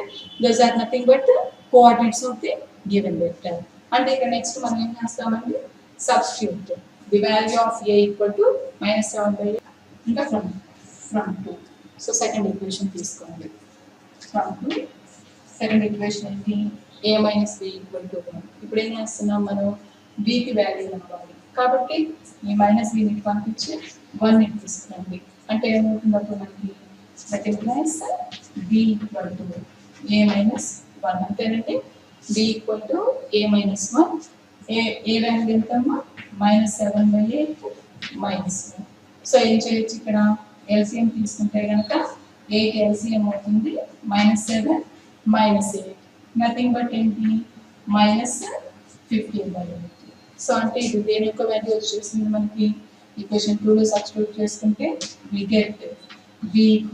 those are nothing but coordinates of the given vector. అంటే ఇక్కడ నెక్స్ట్ మనం ఏం చేస్తామండి substitute the value of a = -7/8 అంటే ఫ్రమ్ 2. సో సెకండ్ ఈక్వేషన్ తీసుకోండి ఫ్రమ్ 2. సెకండ్ ఈక్వేషన్ ఏంటి a - b = 1. ఇప్పుడు ఏం చేస్తున్నాం మనం b కి వాల్యూ ఇవ్వాలి. కాబట్టి ఈ -b ని పంపించి 1ని తీసుకురండి. అంటే ఏమవుతుంది అప్పుడు మనకి దట్ ఇంప్లైస్ b = a - 1 అంతేనండి. b = a - 1. ఏ వాల్యూ ఎంతమ్మా -7/8 -1. సో ఏం చేయొచ్చు ఇక్కడ ఎల్సిఎం తీసుకుంటే కనుక 8 ఎల్సిఎం అవుతుంది -7 -8 నథింగ్ బట్ ఏంటి -15/8. సో అంటే ఇది దేని యొక్క వాల్యూ వచ్చేసింది మనకి ఈక్వేషన్ 2లో సబ్స్టిట్యూట్ చేసుకుంటే we get b =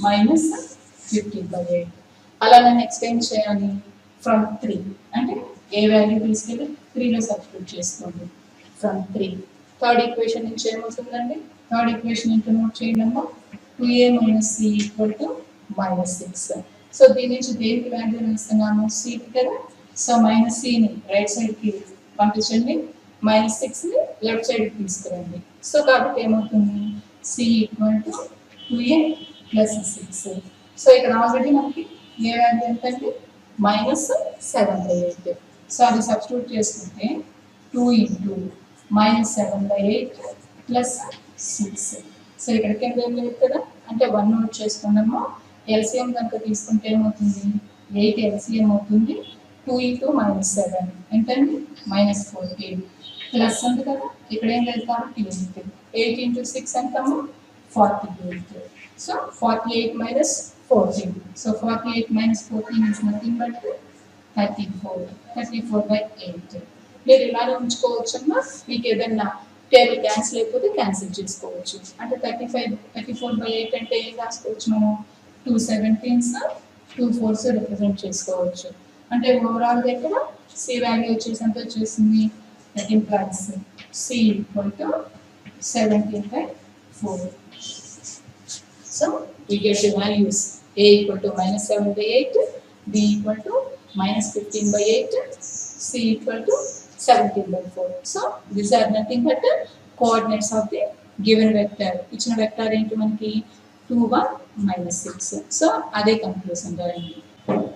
-15/8. అలానే నెక్స్ట్ ఏం చేయాలి ఫ్రమ్ 3 అంటే ఏ వాల్యూ తీసుకెళ్ళి 3లో సబ్స్టిట్యూట్ చేసుకోండి ఫ్రమ్ 3. థర్డ్ ఈక్వేషన్ నుంచి ఏమవుతుందండి థర్డ్ ఈక్వేషన్ ఏంటో నోట్ చేయండి. 2a - c = -6. సో దీని నుంచి దేనికి వాల్యూ వేస్తున్నాము c కదా. సో -c ని రైట్ సైడ్కి పంపించండి, -6ని లెఫ్ట్ సైడ్కి తీసుకురండి. సో కాబట్టి ఏమవుతుంది c = 2a + 6. సో ఇక్కడ ఆల్రెడీ మనకి ఏ వాల్యూ ఎంతండి -7/8. సో అది సబ్స్టిట్యూట్ చేసుకుంటే 2 × -7/8 + 6. సో ఇక్కడికి ఏం లేదు కదా అంటే 1 నోట్ చేసుకున్నాము. ఎల్సిఎం కనుక తీసుకుంటే ఏమవుతుంది 8 ఎల్సిఎం అవుతుంది. 2 × -7 ఎంతండి -14 ప్లస్ ఉంది కదా ఇక్కడ ఏం లేదు కాబట్టి 8 × 6 ఎంతమ్మా 48. So 48 - 14. So 48 - 14 is nothing but 34. 34/8. మీరు ఇలానే ఉంచుకోవచ్చమ్మా. మీకు ఏదన్నా టేబుల్ క్యాన్సిల్ అయిపోతే క్యాన్సిల్ చేసుకోవచ్చు. అంటే 34/8 అంటే ఏం రాసుకోవచ్చు మనం 2 17s 2 4s రిప్రజెంట్ చేసుకోవచ్చు. అంటే ఓవరాల్గా ఇక్కడ సి వాల్యూ వచ్చేసి ఎంత వచ్చేసింది that implies C equal to 17/4. So we get the values A equal to -7/8, B equal to -15/8, C equal to 17/4. So these are nothing but the coordinates of the given vector. Ichina vector ఏంటి మనకి 2, 1, -6. So అదే conclusion రాయండి.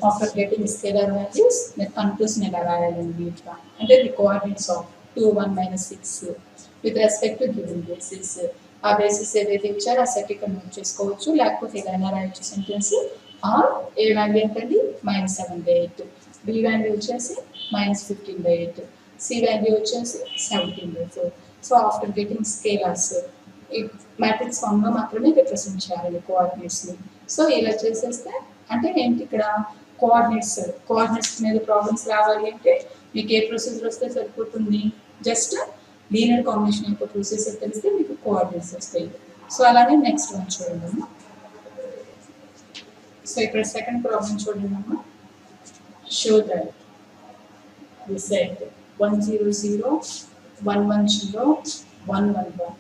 After getting scalar values, the conclusion ఎలా రాయాలని వీటిగా అంటే the coordinates of 2, 1, -6 with respect to given basis. ఆ basis ఏదైతే ఇచ్చారో ఆ సెట్ ఇక్కడ నోట్ చేసుకోవచ్చు, లేకపోతే ఇలా ఎలా రాయొచ్చు సెంటెన్స్ ఆర్ ఏ వాల్యూ ఏంటండి -7/8, బి వాల్యూ వచ్చేసి -15/8, సి వాల్యూ వచ్చేసి 17/4. సో ఆఫ్టర్ గెటింగ్ స్కేలర్స్ ఈ మ్యాట్రిక్స్ ఫామ్లో మాత్రమే రిప్రజెంట్ చేయాలి కోఆర్డినేట్స్ని. సో ఇలా చేసేస్తే అంటే ఏంటి ఇక్కడ కోఆర్డినేట్స్ మీద ప్రాబ్లమ్స్ రావాలి అంటే మీకు ఏ ప్రొసీజర్ వస్తే సరిపోతుంది, జస్ట్ లీనియర్ కాంబినేషన్ యొక్క ప్రొసీజర్ తెలిస్తే మీకు కోఆర్డినేట్స్ వస్తాయి. సో అలానే నెక్స్ట్ వన్ చూడండి. సో ఇక్కడ సెకండ్ ప్రాబ్లం చూడండి అమ్మా. Show that the set 1 0 0 1 1 0 1 1 1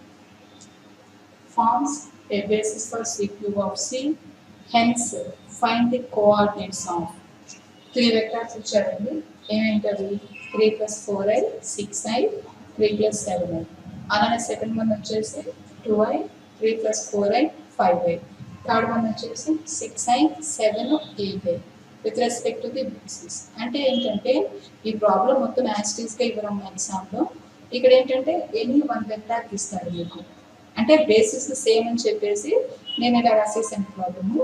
forms a basis for C cube of C. Hence find the coordinates of 3 vectors ఇచ్చారండి. ఏమేంటవి 3 + 4i 6i 3 + 7i. అలానే సెకండ్ వన్ వచ్చేసి 2i 3 + 4i 5i. Third one వచ్చేసి 6i 7 8i with respect to the basis. అంటే ఏంటంటే ఈ problem మొత్తం యాస్టీస్గా ఇవ్వడం ఎగ్జామ్లో ఇక్కడ ఏంటంటే ఎనీ వన్ వెక్టార్ ఇస్తాడు మీకు, అంటే బేసిస్ సేమ్ అని చెప్పేసి నేను ఇలా రాసేసాను ప్రాబ్లము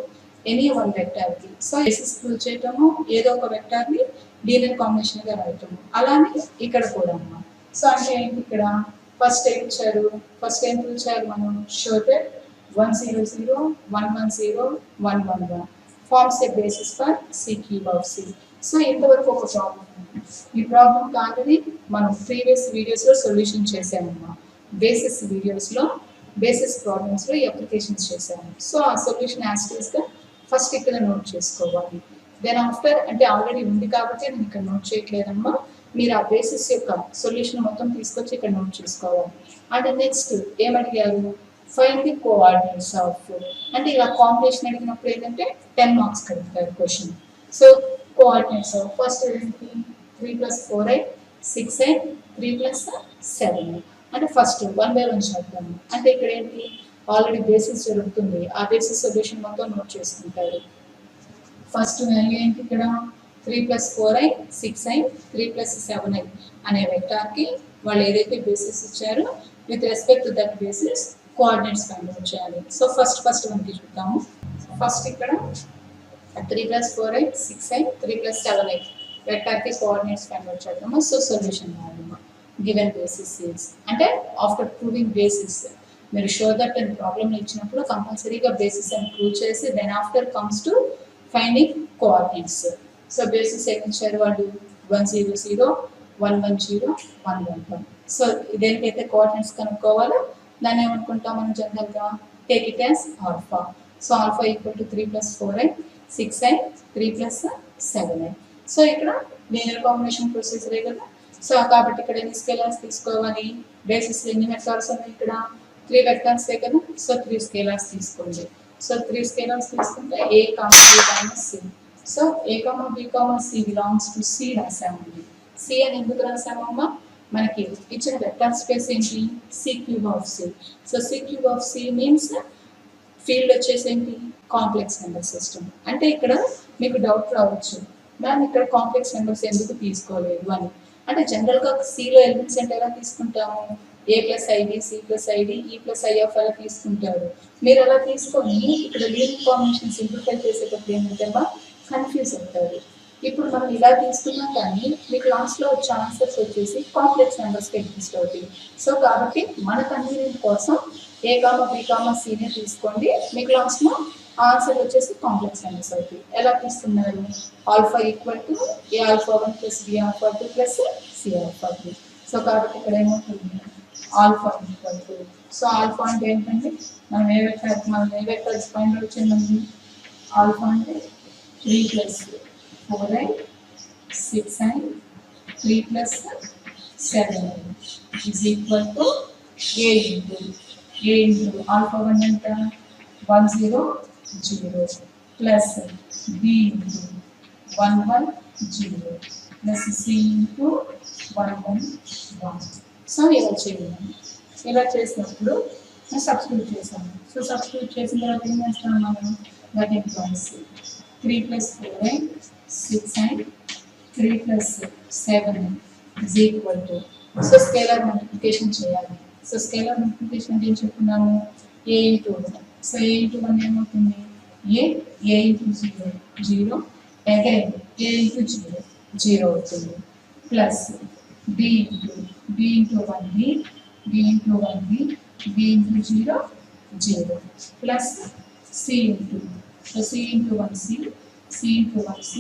ఎనీ వన్ వెక్టార్కి. సో బేసిస్ ప్రూవ్ చేయటము, ఏదో ఒక వెక్టార్ని లీనియర్ కాంబినేషన్గా రాయటము, అలానే ఇక్కడ కూడా అమ్మా. సో అంటే ఏంటి ఇక్కడ ఫస్ట్ ఏం ఇచ్చారు, ఫస్ట్ ఏం ప్రూవ్ చేయాలి మనం, show that 1 0 0 1 1 0 1 1 1 forms A basis for C cube of C. So ఇంతవరకు ఒక ప్రాబ్లం ఉంది. ఈ ప్రాబ్లం కాదని మనం ప్రీవియస్ వీడియోస్లో సొల్యూషన్ చేసామమ్మా. బేసిస్ వీడియోస్లో బేసిస్ ప్రాబ్లమ్స్లో ఈ అప్లికేషన్స్ చేశాము. సో ఆ సొల్యూషన్ యాస్టీస్గా ఫస్ట్ ఇక్కడ నోట్ చేసుకోవాలి. దెన్ ఆఫ్టర్ అంటే ఆల్రెడీ ఉంది కాబట్టి నేను ఇక్కడ నోట్ చేయట్లేదమ్మా, మీరు ఆ బేసిస్ యొక్క సొల్యూషన్ మొత్తం తీసుకొచ్చి ఇక్కడ నోట్ చేసుకోవాలి. అండ్ నెక్స్ట్ ఏమడిగారు, ఫైండ్ ది కోఆర్డినేట్స్ ఆఫ్, అంటే ఇలా కాంబినేషన్ అడిగినప్పుడు ఏంటంటే 10 మార్క్స్ అడుగుతారు question. So coordinates of first ఏంటి 3 + 4i 6i 3 + 7i. అంటే ఫస్ట్ 1 by 1 చేద్దాము. అంటే ఇక్కడ ఏంటి ఆల్రెడీ బేసిస్ జరుగుతుంది, ఆ బేసిస్ సొల్యూషన్ మొత్తం నోట్ చేసుకుంటారు. ఫస్ట్ వాల్యూ ఏంటి ఇక్కడ 3 + 4i 6i 3 + 7i అనే వెక్టార్కి వాళ్ళు ఏదైతే బేసిస్ ఇచ్చారో with respect to that basis coordinates find out చేయాలి. సో ఫస్ట్ వన్కి చూద్దాము. ఫస్ట్ ఇక్కడ 3 + 4i 6i 3 + 7i వెక్టార్కి కోఆర్డినేట్స్ ఫైండ్ అవుట్ చేద్దాము. సో సొల్యూషన్ వాడము గివెన్ బేసిస్ ఈజ్ అంటే ఆఫ్టర్ ప్రూవింగ్ బేసిస్ మీరు షో దట్ అండ్ ప్రాబ్లమ్ ఇచ్చినప్పుడు కంపల్సరీగా బేసిస్ అని ప్రూవ్ చేసి then after comes to finding coordinates. So basis ఏమి ఇచ్చారు వాళ్ళు 1 0 0 1 1 0 1 1 1. సో దేనికైతే కోఆర్డినేట్స్ కనుక్కోవాలో దాన్ని ఏమనుకుంటాం మనం జనరల్గా take it as alpha. So alpha equal to 3 + 4i 6i 3 + 7i. So ఇక్కడ లీనియర్ కాంబినేషన్ ప్రొసీజరే కదా. సో కాబట్టి ఇక్కడ ఎన్ని స్కేలర్స్ తీసుకోవాలి, బేసిస్ ఎన్ని వెక్టార్స్ ఉన్నాయి ఇక్కడ 3 వెక్టార్సే కదా. సో 3 స్కేలర్స్ తీసుకోండి. సో 3 స్కేలర్స్ తీసుకుంటే A, B, C. So A, B, C belongs to C రాసామండి. C అని ఎందుకు రాసామమ్మా, మనకి ఇచ్చిన వెక్టార్ స్పేస్ ఏంటి C cube of C. So C cube of C means field వచ్చేసి ఏంటి కాంప్లెక్స్ నెంబర్ సిస్టమ్. అంటే ఇక్కడ మీకు డౌట్ రావచ్చు, మ్యామ్ ఇక్కడ కాంప్లెక్స్ నెంబర్స్ ఎందుకు తీసుకోలేదు అని. అంటే జనరల్గా సిలో ఎలిమెంట్స్ అంటే ఎలా తీసుకుంటాము, A + IB C + ID E + I అలా తీసుకుంటారు. మీరు అలా తీసుకొని ఇక్కడ లీనియర్ కాంబినేషన్ సింప్లిఫై చేసేటప్పుడు ఏంటంటే కన్ఫ్యూజ్ అవుతారు. ఇప్పుడు మనం ఇలా తీసుకున్నాం కానీ మీకు లాస్ట్లో వచ్చే ఆన్సర్స్ వచ్చేసి కాంప్లెక్స్ నెంబర్స్కి ఎగ్జిస్ట్ అవుతాయి. సో కాబట్టి మన కన్వీనియంట్ కోసం A, B, Cని తీసుకోండి, మీకు లాస్ట్లో ఆన్సర్ వచ్చేసి కాంప్లెక్స్ నెంబర్స్ అవుతాయి. ఎలా తీసుకున్నారు, alpha equal to Aα1 + Bα2 + Cα3. So కాబట్టి ఇక్కడ ఏమవుతుంది alpha equal to, so alpha అంటే ఏంటంటే మనం ఏ వెక్టర్స్ ఫైండ్ అవుట్ చేయండి. ఆల్ఫా అంటే 3 + 4i 6i 3 + 7 is equal to a into alpha 1 ఎంత 100 plus b into 110 plus c into 111. So ఇలా చేయాలి. ఇలా చేసినప్పుడు సబ్స్టిట్యూట్ చేసాము. సో సబ్స్టిట్యూట్ చేసిన తర్వాత ఏం చేస్తాం మనం, that implies 3 plus 4 6 3 plus 7 is equal to, so scalar multiplication చేయాలి. సో స్కేలర్ మల్టిప్లికేషన్ అంటే ఏం చెప్పుకున్నాము, a into 1. So a into 1 ఏమవుతుంది, a into 0 0 again a into 0 0 అవుతుంది plus b into 1b b into 1b b into 0 0 plus c into, so c into 1c c into 1c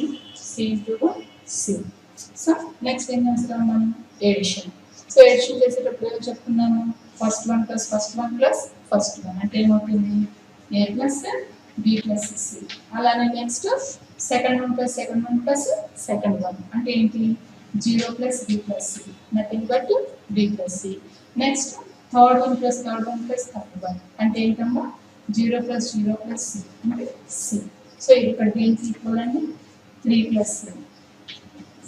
c into 1c. So next ఏం చేస్తాం మనం, edition. So edition చేసేటప్పుడు ఏదో చెప్పుకున్నాము, first one plus first one అంటే ఏమవుతుంది, a plus b plus c. అలానే next second one plus second one అంటే ఏంటి, 0 plus b plus c, nothing but b plus c. Next third one plus third one అంటే ఏంటమ్మా, 0 plus c అంటే c. So ఇది ఇక్కడ దేనికి ఈక్వల్ అండి, 3 ప్లస్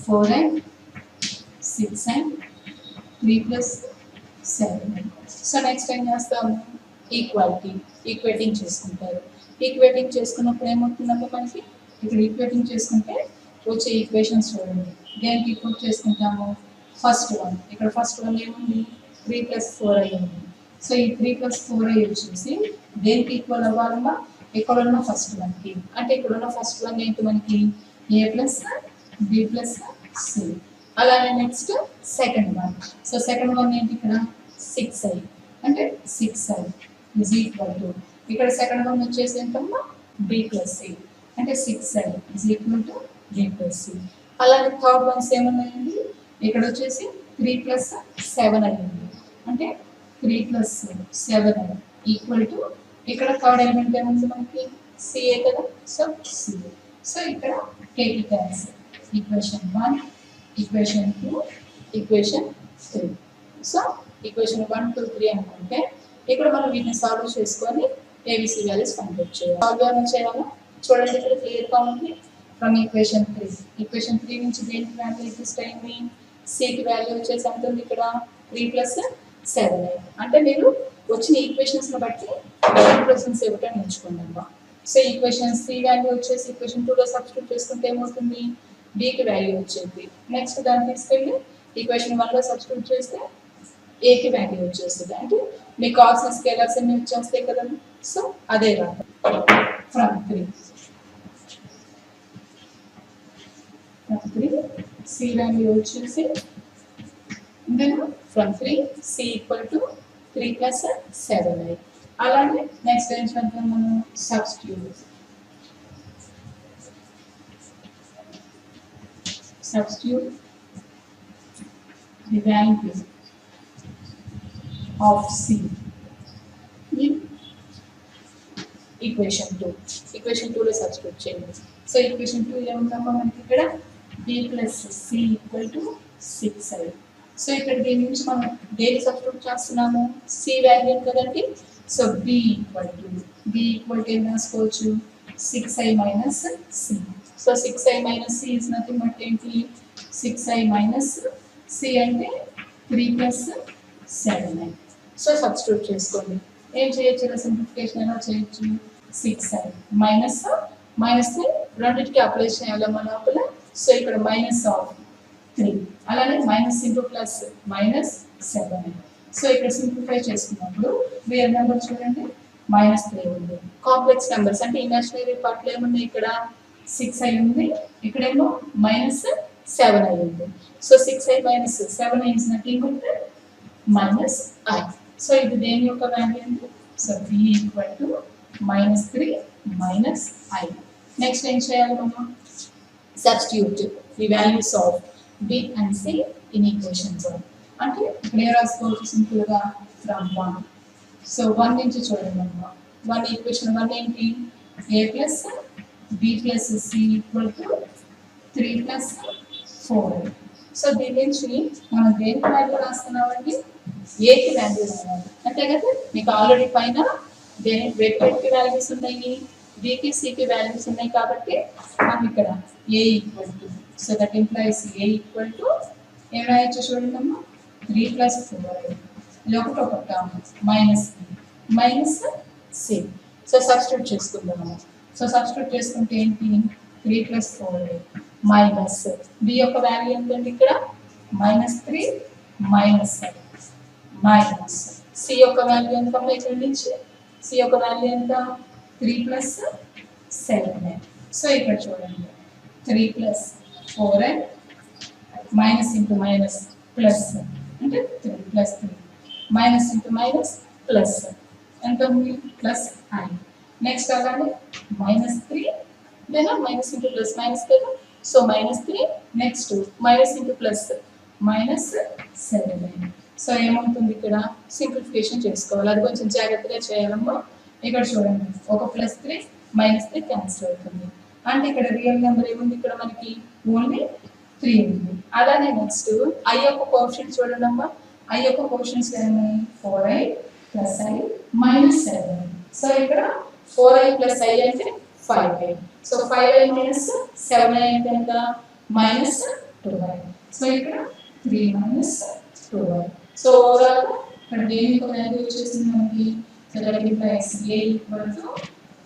4 6 3 ప్లస్ 7. సో నెక్స్ట్ ఏం చేస్తాము, ఈక్వేటింగ్ చేసుకుంటారు. ఈక్వేటింగ్ చేసుకున్నప్పుడు ఏమవుతుందంటే మనకి ఇక్కడ ఈక్వేటింగ్ చేసుకుంటే వచ్చే ఈక్వేషన్స్ చూడండి, దేనికి ఈక్వేట్ చేసుకుంటాము, ఫస్ట్ వన్ ఇక్కడ ఫస్ట్ వన్ ఏముంది 3 plus 4i ఉంది. సో ఈ 3 plus 4i వచ్చేసి దేనికి ఈక్వల్ అవ్వాలమ్మా, ఇక్కడ ఉన్న ఫస్ట్ వన్కి. అంటే ఇక్కడ ఉన్న ఫస్ట్ వన్ ఏంటి మనకి, a plus b plus c. అలానే next second one. So second one ఏంటి ఇక్కడ 6i అంటే 6i is equal to, ఇక్కడ సెకండ్ వన్ వచ్చేసి ఏంటమ్మా b ప్లస్ c అంటే 6i is equal to b plus c. అలానే థర్డ్ వన్స్ ఏమన్నాయండి, ఇక్కడ వచ్చేసి 3 plus 7i ఉంది అంటే 3 plus 7i ఈక్వల్ టు, ఇక్కడ థర్డ్ ఎలిమెంట్ ఏముంది మనకి ca కదా, సో ca. సో ఇక్కడ take it as equation 1 equation 2 equation 3. So equation 1 2 3 అనుకుంటే ఇక్కడ మనం వీటిని సాల్వ్ చేసుకొని ఏబిసి వాల్యూస్ ఫైండ్ చేయాలి. సాల్వ్ ఎలా చేయాలో చూడండి, ఇక్కడ క్లియర్గా ఉంది. ఫ్రమ్ ఈక్వేషన్ 3 నుంచి దేనికి వాల్యూ ఎగ్జిస్ట్ అయింది, సికి వాల్యూ వచ్చేసి ఎంత ఉంది ఇక్కడ 3 plus 7i. అంటే మీరు వచ్చిన ఈక్వేషన్స్ని బట్టి ఈక్వేషన్స్ ఏమిటో నేర్చుకున్నాము. సో ఈక్వేషన్ 3 వాల్యూ వచ్చేసి ఈక్వేషన్ 2లో సబ్స్టిట్యూట్ చేసుకుంటే ఏమవుతుంది, bకి వాల్యూ వచ్చేది. నెక్స్ట్ దాన్ని తీసుకెళ్ళి ఈక్వేషన్ 1లో సబ్స్టిట్యూట్ చేస్తే ఏకి వాల్యూ వచ్చేస్తుంది. అంటే మీకు కావాల్సిన స్కేలర్స్ అన్ని వచ్చేస్తాయి కదా. సో అదే రాదు. ఫ్రమ్ 3 c వాల్యూ వచ్చేసి from 3 c equal to 3 plus 7i. అలాగే నెక్స్ట్ ఏం చేద్దాం మనం, substitute the value of c in equation 2లో సబ్స్టిట్యూట్ చేయండి. సో ఈక్వేషన్ 2 ఏముందమ్మా మనకి ఇక్కడ b plus c equal to 6i. So ఇక్కడ దీని నుంచి మనం దేని సబ్స్టిట్యూట్ చేస్తున్నాము, c వాల్యూ కదండి. సో b ఈక్వల్ టు ఏం రాసుకోవచ్చు, 6i minus c. So 6i minus c is nothing but ఏంటి, 6i మైనస్ c అంటే 3 plus 7i. సో సబ్స్టిట్యూట్ చేసుకోండి. ఏం చేయొచ్చు, ఇలా సింప్లిఫికేషన్ ఎలా చేయొచ్చు, 6i మైనస్ రెండింటికి అప్లై చేయాలి మన లోపల. సో ఇక్కడ మైనస్ ఆఫ్ 3, అలానే minus into plus minus 7i. So ఇక్కడ సింప్లిఫై చేసుకున్నప్పుడు వేరే నెంబర్ చూడండి -3 ఉంది. కాంప్లెక్స్ నెంబర్స్ అంటే ఇమాజినరీ పార్ట్లో ఏముంది, ఇక్కడ 6i ఉంది, ఇక్కడేమో -7i ఉంది. So 6i minus 7i is nothing but -i. So ఇది దేని యొక్క వాల్యూ అండి, so b equal to -3 -i. Next ఏం చేయాలి మనం, substitute the values of b and c in equation 1. అంటే ఇక్కడ ఏం రాసుకోవచ్చు సింపుల్గా ఫ్రమ్ 1. సో 1 నుంచి చూడండి అమ్మా, 1 ఈక్వేషన్ 1 ఏంటి, a plus b plus c equal to 3 plus 4. So దీని నుంచి మనం దేనికి వాల్యూ రాస్తున్నామండి, ఏకి వాల్యూ రావాలి అంతే కదా. మీకు ఆల్రెడీ పైన వెక్టర్కి వాల్యూస్ ఉన్నాయి, బికి సికి వాల్యూస్ ఉన్నాయి కాబట్టి మనం ఇక్కడ a equal to, so that implies a equal to ఏం రాయొచ్చు చూడండి అమ్మా, 3 + 4 ఇది ఒకటి term minus C. So substitute చేసుకుందాం మనం. సో సబ్స్టిట్యూట్ చేసుకుంటే ఏంటి, 3 + 4 మైనస్ బి యొక్క వాల్యూ ఏంటంటే ఇక్కడ -3 -7 మైనస్ సి యొక్క వాల్యూ ఎంత ఇక్కడ నుంచి, సి యొక్క వాల్యూ ఎంత 3 + 7. సో ఇక్కడ చూడండి 3 + 4 మైనస్ ఇంటూ మైనస్ ప్లస్ అంటే 3 + 3 మైనస్ ఇంటూ మైనస్ ప్లస్ ఎంత ఉంది ప్లస్ i. నెక్స్ట్ అలాగే -3 then minus into plus minus కదా, so -3 next minus into plus -7. So ఏమవుతుంది ఇక్కడ సింప్లిఫికేషన్ చేసుకోవాలి, అది కొంచెం జాగ్రత్తగా చేయాలమ్మా. ఇక్కడ చూడండి ఒక +3 -3 క్యాన్సిల్ అవుతుంది అంటే ఇక్కడ రియల్ నెంబర్ ఏముంది, ఇక్కడ మనకి ఓన్లీ 3 ఉంది. అలానే నెక్స్ట్ i యొక్క కోఎఫిషియంట్స్ చూడండి అమ్మా, i యొక్క కోఎఫిషియంట్స్ ఏమున్నాయి 4i + i - 7. సో ఇక్కడ 4i + i అంటే 5i. సో 5i - 7i అంటే ఎంత -2i. సో ఇక్కడ 3 - 2i. సో ఓవరాల్ ఇక్కడ దేని యొక్క వాల్యూ వచ్చేసింది మనకి, so that implies a =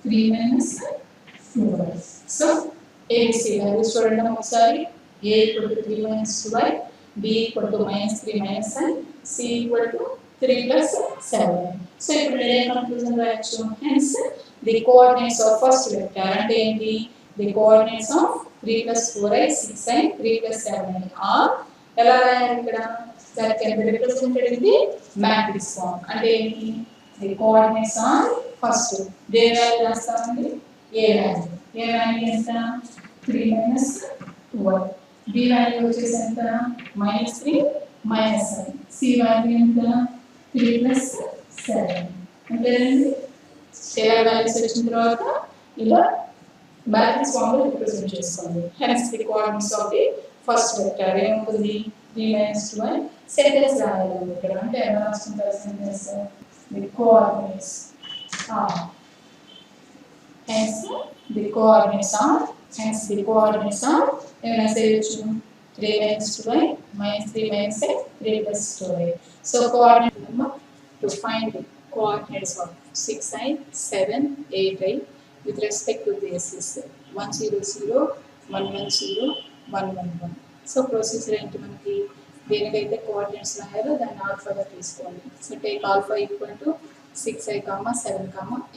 3 - 2i. So ABC values చూడండి ఒకసారి, a = 3 - 2i, b = -3 - i, c = 3 + 7. So ఇప్పుడు నేను ఏ కన్క్లూజన్ రాయొచ్చు, hence the coordinates of first vector అంటే ఏంటి, the coordinates of 3 + 4i 6i 3 + 7i are ఎలా రాయాలి ఇక్కడ, that can be represented in the matrix form. అంటే ఏంటి, the coordinates on first the value రాస్తామండి, ఏ వాల్యూ ఎంత 3 - 2i, b వాల్యూ వచ్చేసి ఎంత -3 - i, c వాల్యూ ఎంత 3 + 7. అంతేనండి. స్కేలార్ వాల్యూస్ వచ్చిన తర్వాత ఇలా మ్యాట్రిక్స్ ఫామ్ లో రిప్రజెంట్ చేసుకోండి. Hence the coordinates of the first vector ఏమవుతుంది 3 - 2i. సెంటెన్స్ రాయాలి ఇక్కడ అంటే ఎలా రాస్తుంటారు sentence, the coordinates are hence the coordinates are ఏమైనా చేయొచ్చు 3 - 2i -3 - i 3 + 2i. So coordinate number to find the coordinates of 6i 7 8i with respect to the axis 100 110 111. So procedure ఏంటి మనకి, దేనికైతే కోఆర్డినేట్స్ రాయాలో దాన్ని ఆల్ఫాగా తీసుకోండి. So take alpha = 6i, 7,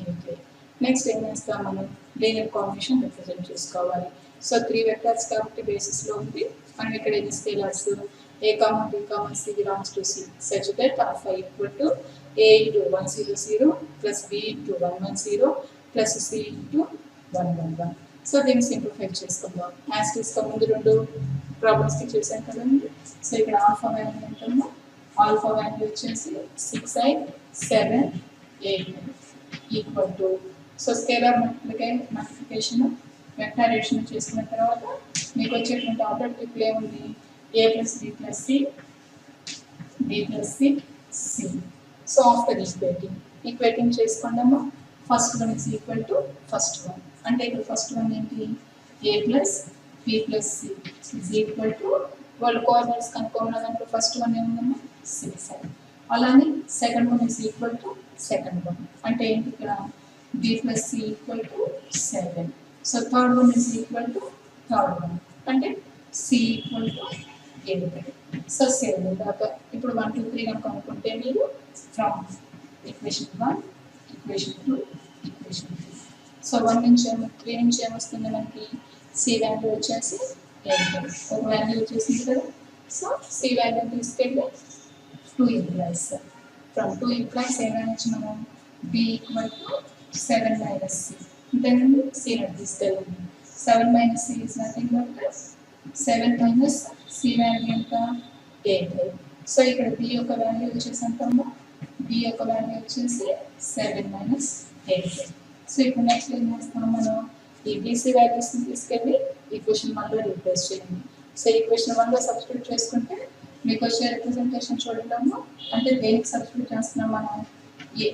8i. Next ఏం చేస్తాం మనం, లీనియర్ కాంబినేషన్ రిప్రజెంట్ చేసుకోవాలి. సో 3 వెక్టర్స్ కాబట్టి బేసిస్లో ఉంది, మనం ఇక్కడ ఎన్ని scalers a, b, c belongs to c such that alpha = a × 100 + b × 110 + c × 111. So దీన్ని సింప్లిఫై చేసుకుందాం. యాజ్ తీసుకొని ముందు 2 ప్రాబ్లమ్స్కి చేసాం కదండి. సో ఇక్కడ ఆల్ఫా వాల్యూ ఎంతుందో, ఆల్ఫా వాల్యూ వచ్చేసి 6i 7 8 = సో స్కేలార్ మల్టిప్లికేషన్ వెక్టారేషన్ చేసుకున్న తర్వాత మీకు వచ్చేటువంటి ఆబ్జెక్టివ్ ఇప్పుడు ఏముంది, a + b + c b + c c. So after equating చేసుకోండమ్మా. First one is equal to first one అంటే ఇక్కడ ఫస్ట్ వన్ ఏంటి, a + b + c is equal to వాళ్ళ కోఆర్డినేట్స్ కనుక్కున్న దాంట్లో ఫస్ట్ వన్ ఏముందమ్మా 6i. అలానే second one is equal to second one అంటే ఏంటి ఇక్కడ b + c = 7. So third one is equal to third one అంటే c = 8. సో 7 దాకా ఇప్పుడు 1 2 3 కనుక అనుకుంటే మీరు from equation 1 equation 2 equation 3. So 1 నుంచి 3 నుంచి ఏమొస్తుంది మనకి, c వాల్యూ వచ్చేసి 8 ఒక వాల్యూ వచ్చేసింది కదా. సో c వాల్యూ తీసుకెళ్ళి 2 ఇంప్లైస్ ఫ్రమ్ 2 ఇంప్లైస్ ఏమైనా మనం b = 7 - c అంతేనండి. c ని తీసుకెళ్ళండి, 7 - c is nothing but 7 - c value ఎంత 8. సో ఇక్కడ b యొక్క వాల్యూ వచ్చేసి ఎంతమ్మా, b యొక్క వాల్యూ వచ్చేసి 7 - 8. సో ఇప్పుడు నెక్స్ట్ ఏం చేస్తాం మనం, ఈ bc వాల్యూస్ని తీసుకెళ్ళి ఈక్వేషన్ 1లో రీప్లేస్ చేయండి. సో ఈక్వేషన్ 1 లో సబ్స్టిట్యూట్ చేసుకుంటే మీకు వచ్చే రిప్రజెంటేషన్ చూడడము అంటే దేనికి సబ్స్టిట్యూట్ చేస్తున్నాం మనం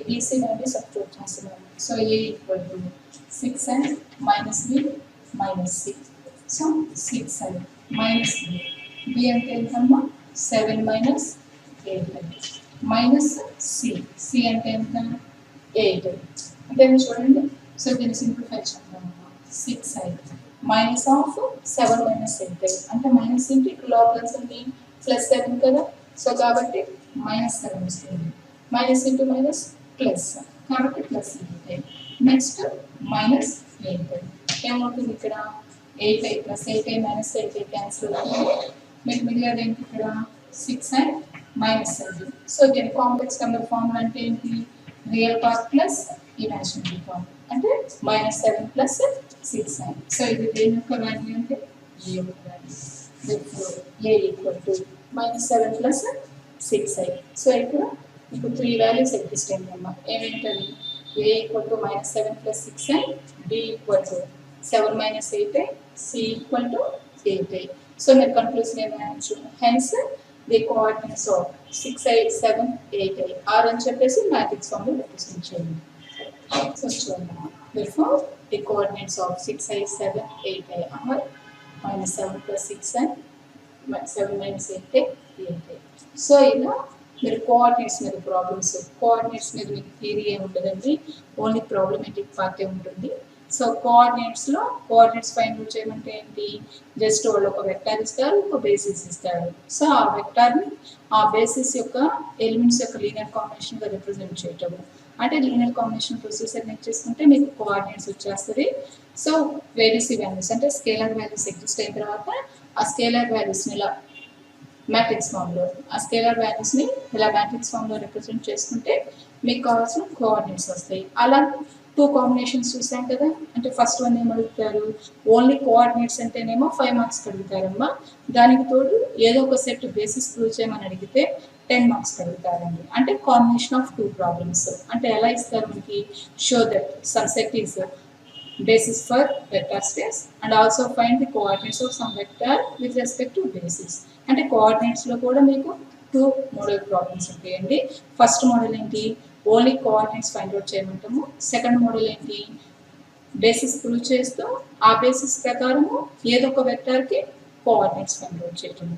బీసీ నుండి సబ్స్టిట్యూట్ చేస్తున్నాం. So A equal to 6n minus B minus C. So 6n minus B, B అంటే ఎంతమ్మా 7 మైనస్ 8 మైనస్ సి, సి అంటే ఎంత 8 అంటే చూడండి. సో దీన్ని సింప్లిఫై చేద్దాం. 6i మైనస్ ఆఫ్ 7 మైనస్ 8 అంటే మైనస్ ఏంటి ఇక్కడ లోపల ఉంది ప్లస్ 7 కదా. సో కాబట్టి మైనస్ 7 వస్తుంది. మైనస్ ఇంటూ మైనస్ ప్లస్ కాబట్టి ప్లస్ 8. నెక్స్ట్ మైనస్ 8 ఏమవుతుంది ఇక్కడ 8i plus 8i minus 8i cancel అవుతుంది. మీకు మిగిలినది ఏంటి ఇక్కడ 6i మైనస్ 7. సో దీని కాంప్లెక్స్ నెంబర్ ఫార్ములా అంటే ఏంటి real part plus imaginary part అంటే మైనస్ 7 ప్లస్ 6i. సో ఇది దేని యొక్క వాల్యూ అంటే ఏ యొక్క value. therefore a equal to minus 7 plus 6i. So ఇక్కడ ఇప్పుడు 3 వాల్యూస్ ఎగ్జిస్ట్ అయ్యాయమ్మా. ఏమేంటది a equal to minus 7 plus 6i, b equal to 7 minus 8i, c equal to 8i. So మీరు కన్క్లూజన్ ఏమనొచ్చు hence the coordinates of 6i 7 8i are అని చెప్పేసి matrix form లో represent చేయండి. సో చూద్దాం. therefore the coordinates of 6i 7 8i are minus 7 plus 6i 7 minus 8i 8i. So ఇలా మీరు coordinates మీద ప్రాబ్లమ్స్ కోఆర్డినేట్స్ మీద మీకు థియరీ ఏమి ఉండదండి, ఓన్లీ ప్రాబ్లమేటిక్ పార్టే ఉంటుంది. సో కోఆర్డినేట్స్లో కోఆర్డినేట్స్ ఫైండ్ అవుట్ చేయమంటే ఏంటి జస్ట్ వాళ్ళు ఒక వెక్టార్ ఇస్తారు ఒక బేసిస్ ఇస్తారు. సో ఆ వెక్టార్ని ఆ బేసిస్ యొక్క ఎలిమెంట్స్ యొక్క లీనియర్ కాంబినేషన్గా రిప్రజెంట్ చేయటము అంటే లీనియర్ కాంబినేషన్ ప్రొసీజర్ నెక్స్ట్ చేసుకుంటే మీకు కోఆర్డినేట్స్ వచ్చేస్తుంది. సో వేరియస్ వాల్యూస్ అంటే స్కేలర్ వాల్యూస్ ఎగ్జిస్ట్ అయిన తర్వాత ఆ స్కేలర్ వాల్యూస్ని ఇలా మ్యాట్రిక్స్ ఫామ్లో ఆ స్కేలర్ వాల్యూస్ని ఇలా మ్యాట్రిక్స్ ఫామ్లో రిప్రజెంట్ చేసుకుంటే మీకు కావాల్సిన కోఆర్డినేట్స్ వస్తాయి. అలా 2 కాంబినేషన్స్ చూసాం కదా. అంటే ఫస్ట్ వన్ ఏం అడుగుతారు ఓన్లీ కోఆర్డినేట్స్ అంటేనేమో 5 మార్క్స్ అడుగుతారమ్మా. దానికి తోడు ఏదో ఒక సెట్ బేసిస్ ప్రూవ్ చేయమని అడిగితే 10 మార్క్స్ అడుగుతారండి. అంటే కాంబినేషన్ ఆఫ్ 2 ప్రాబ్లమ్స్ అంటే ఎలా ఇస్తారు మనకి show that some set is basis for vector space and also find the coordinates of some vector with respect to basis. అంటే కోఆర్డినేట్స్ లో కూడా మీకు 2 మోడల్ ప్రాబ్లమ్స్ ఉంటాయండి. ఫస్ట్ మోడల్ ఏంటి ఓన్లీ కోఆర్డినేట్స్ ఫైండ్ అవుట్ చేయమంటాము. సెకండ్ మోడల్ ఏంటి basis prove చేస్తూ ఆ బేసిస్ ప్రకారము ఏదో ఒక వెక్టార్కి కోఆర్డినేట్స్ ఫైండ్ అవుట్ చేయటము.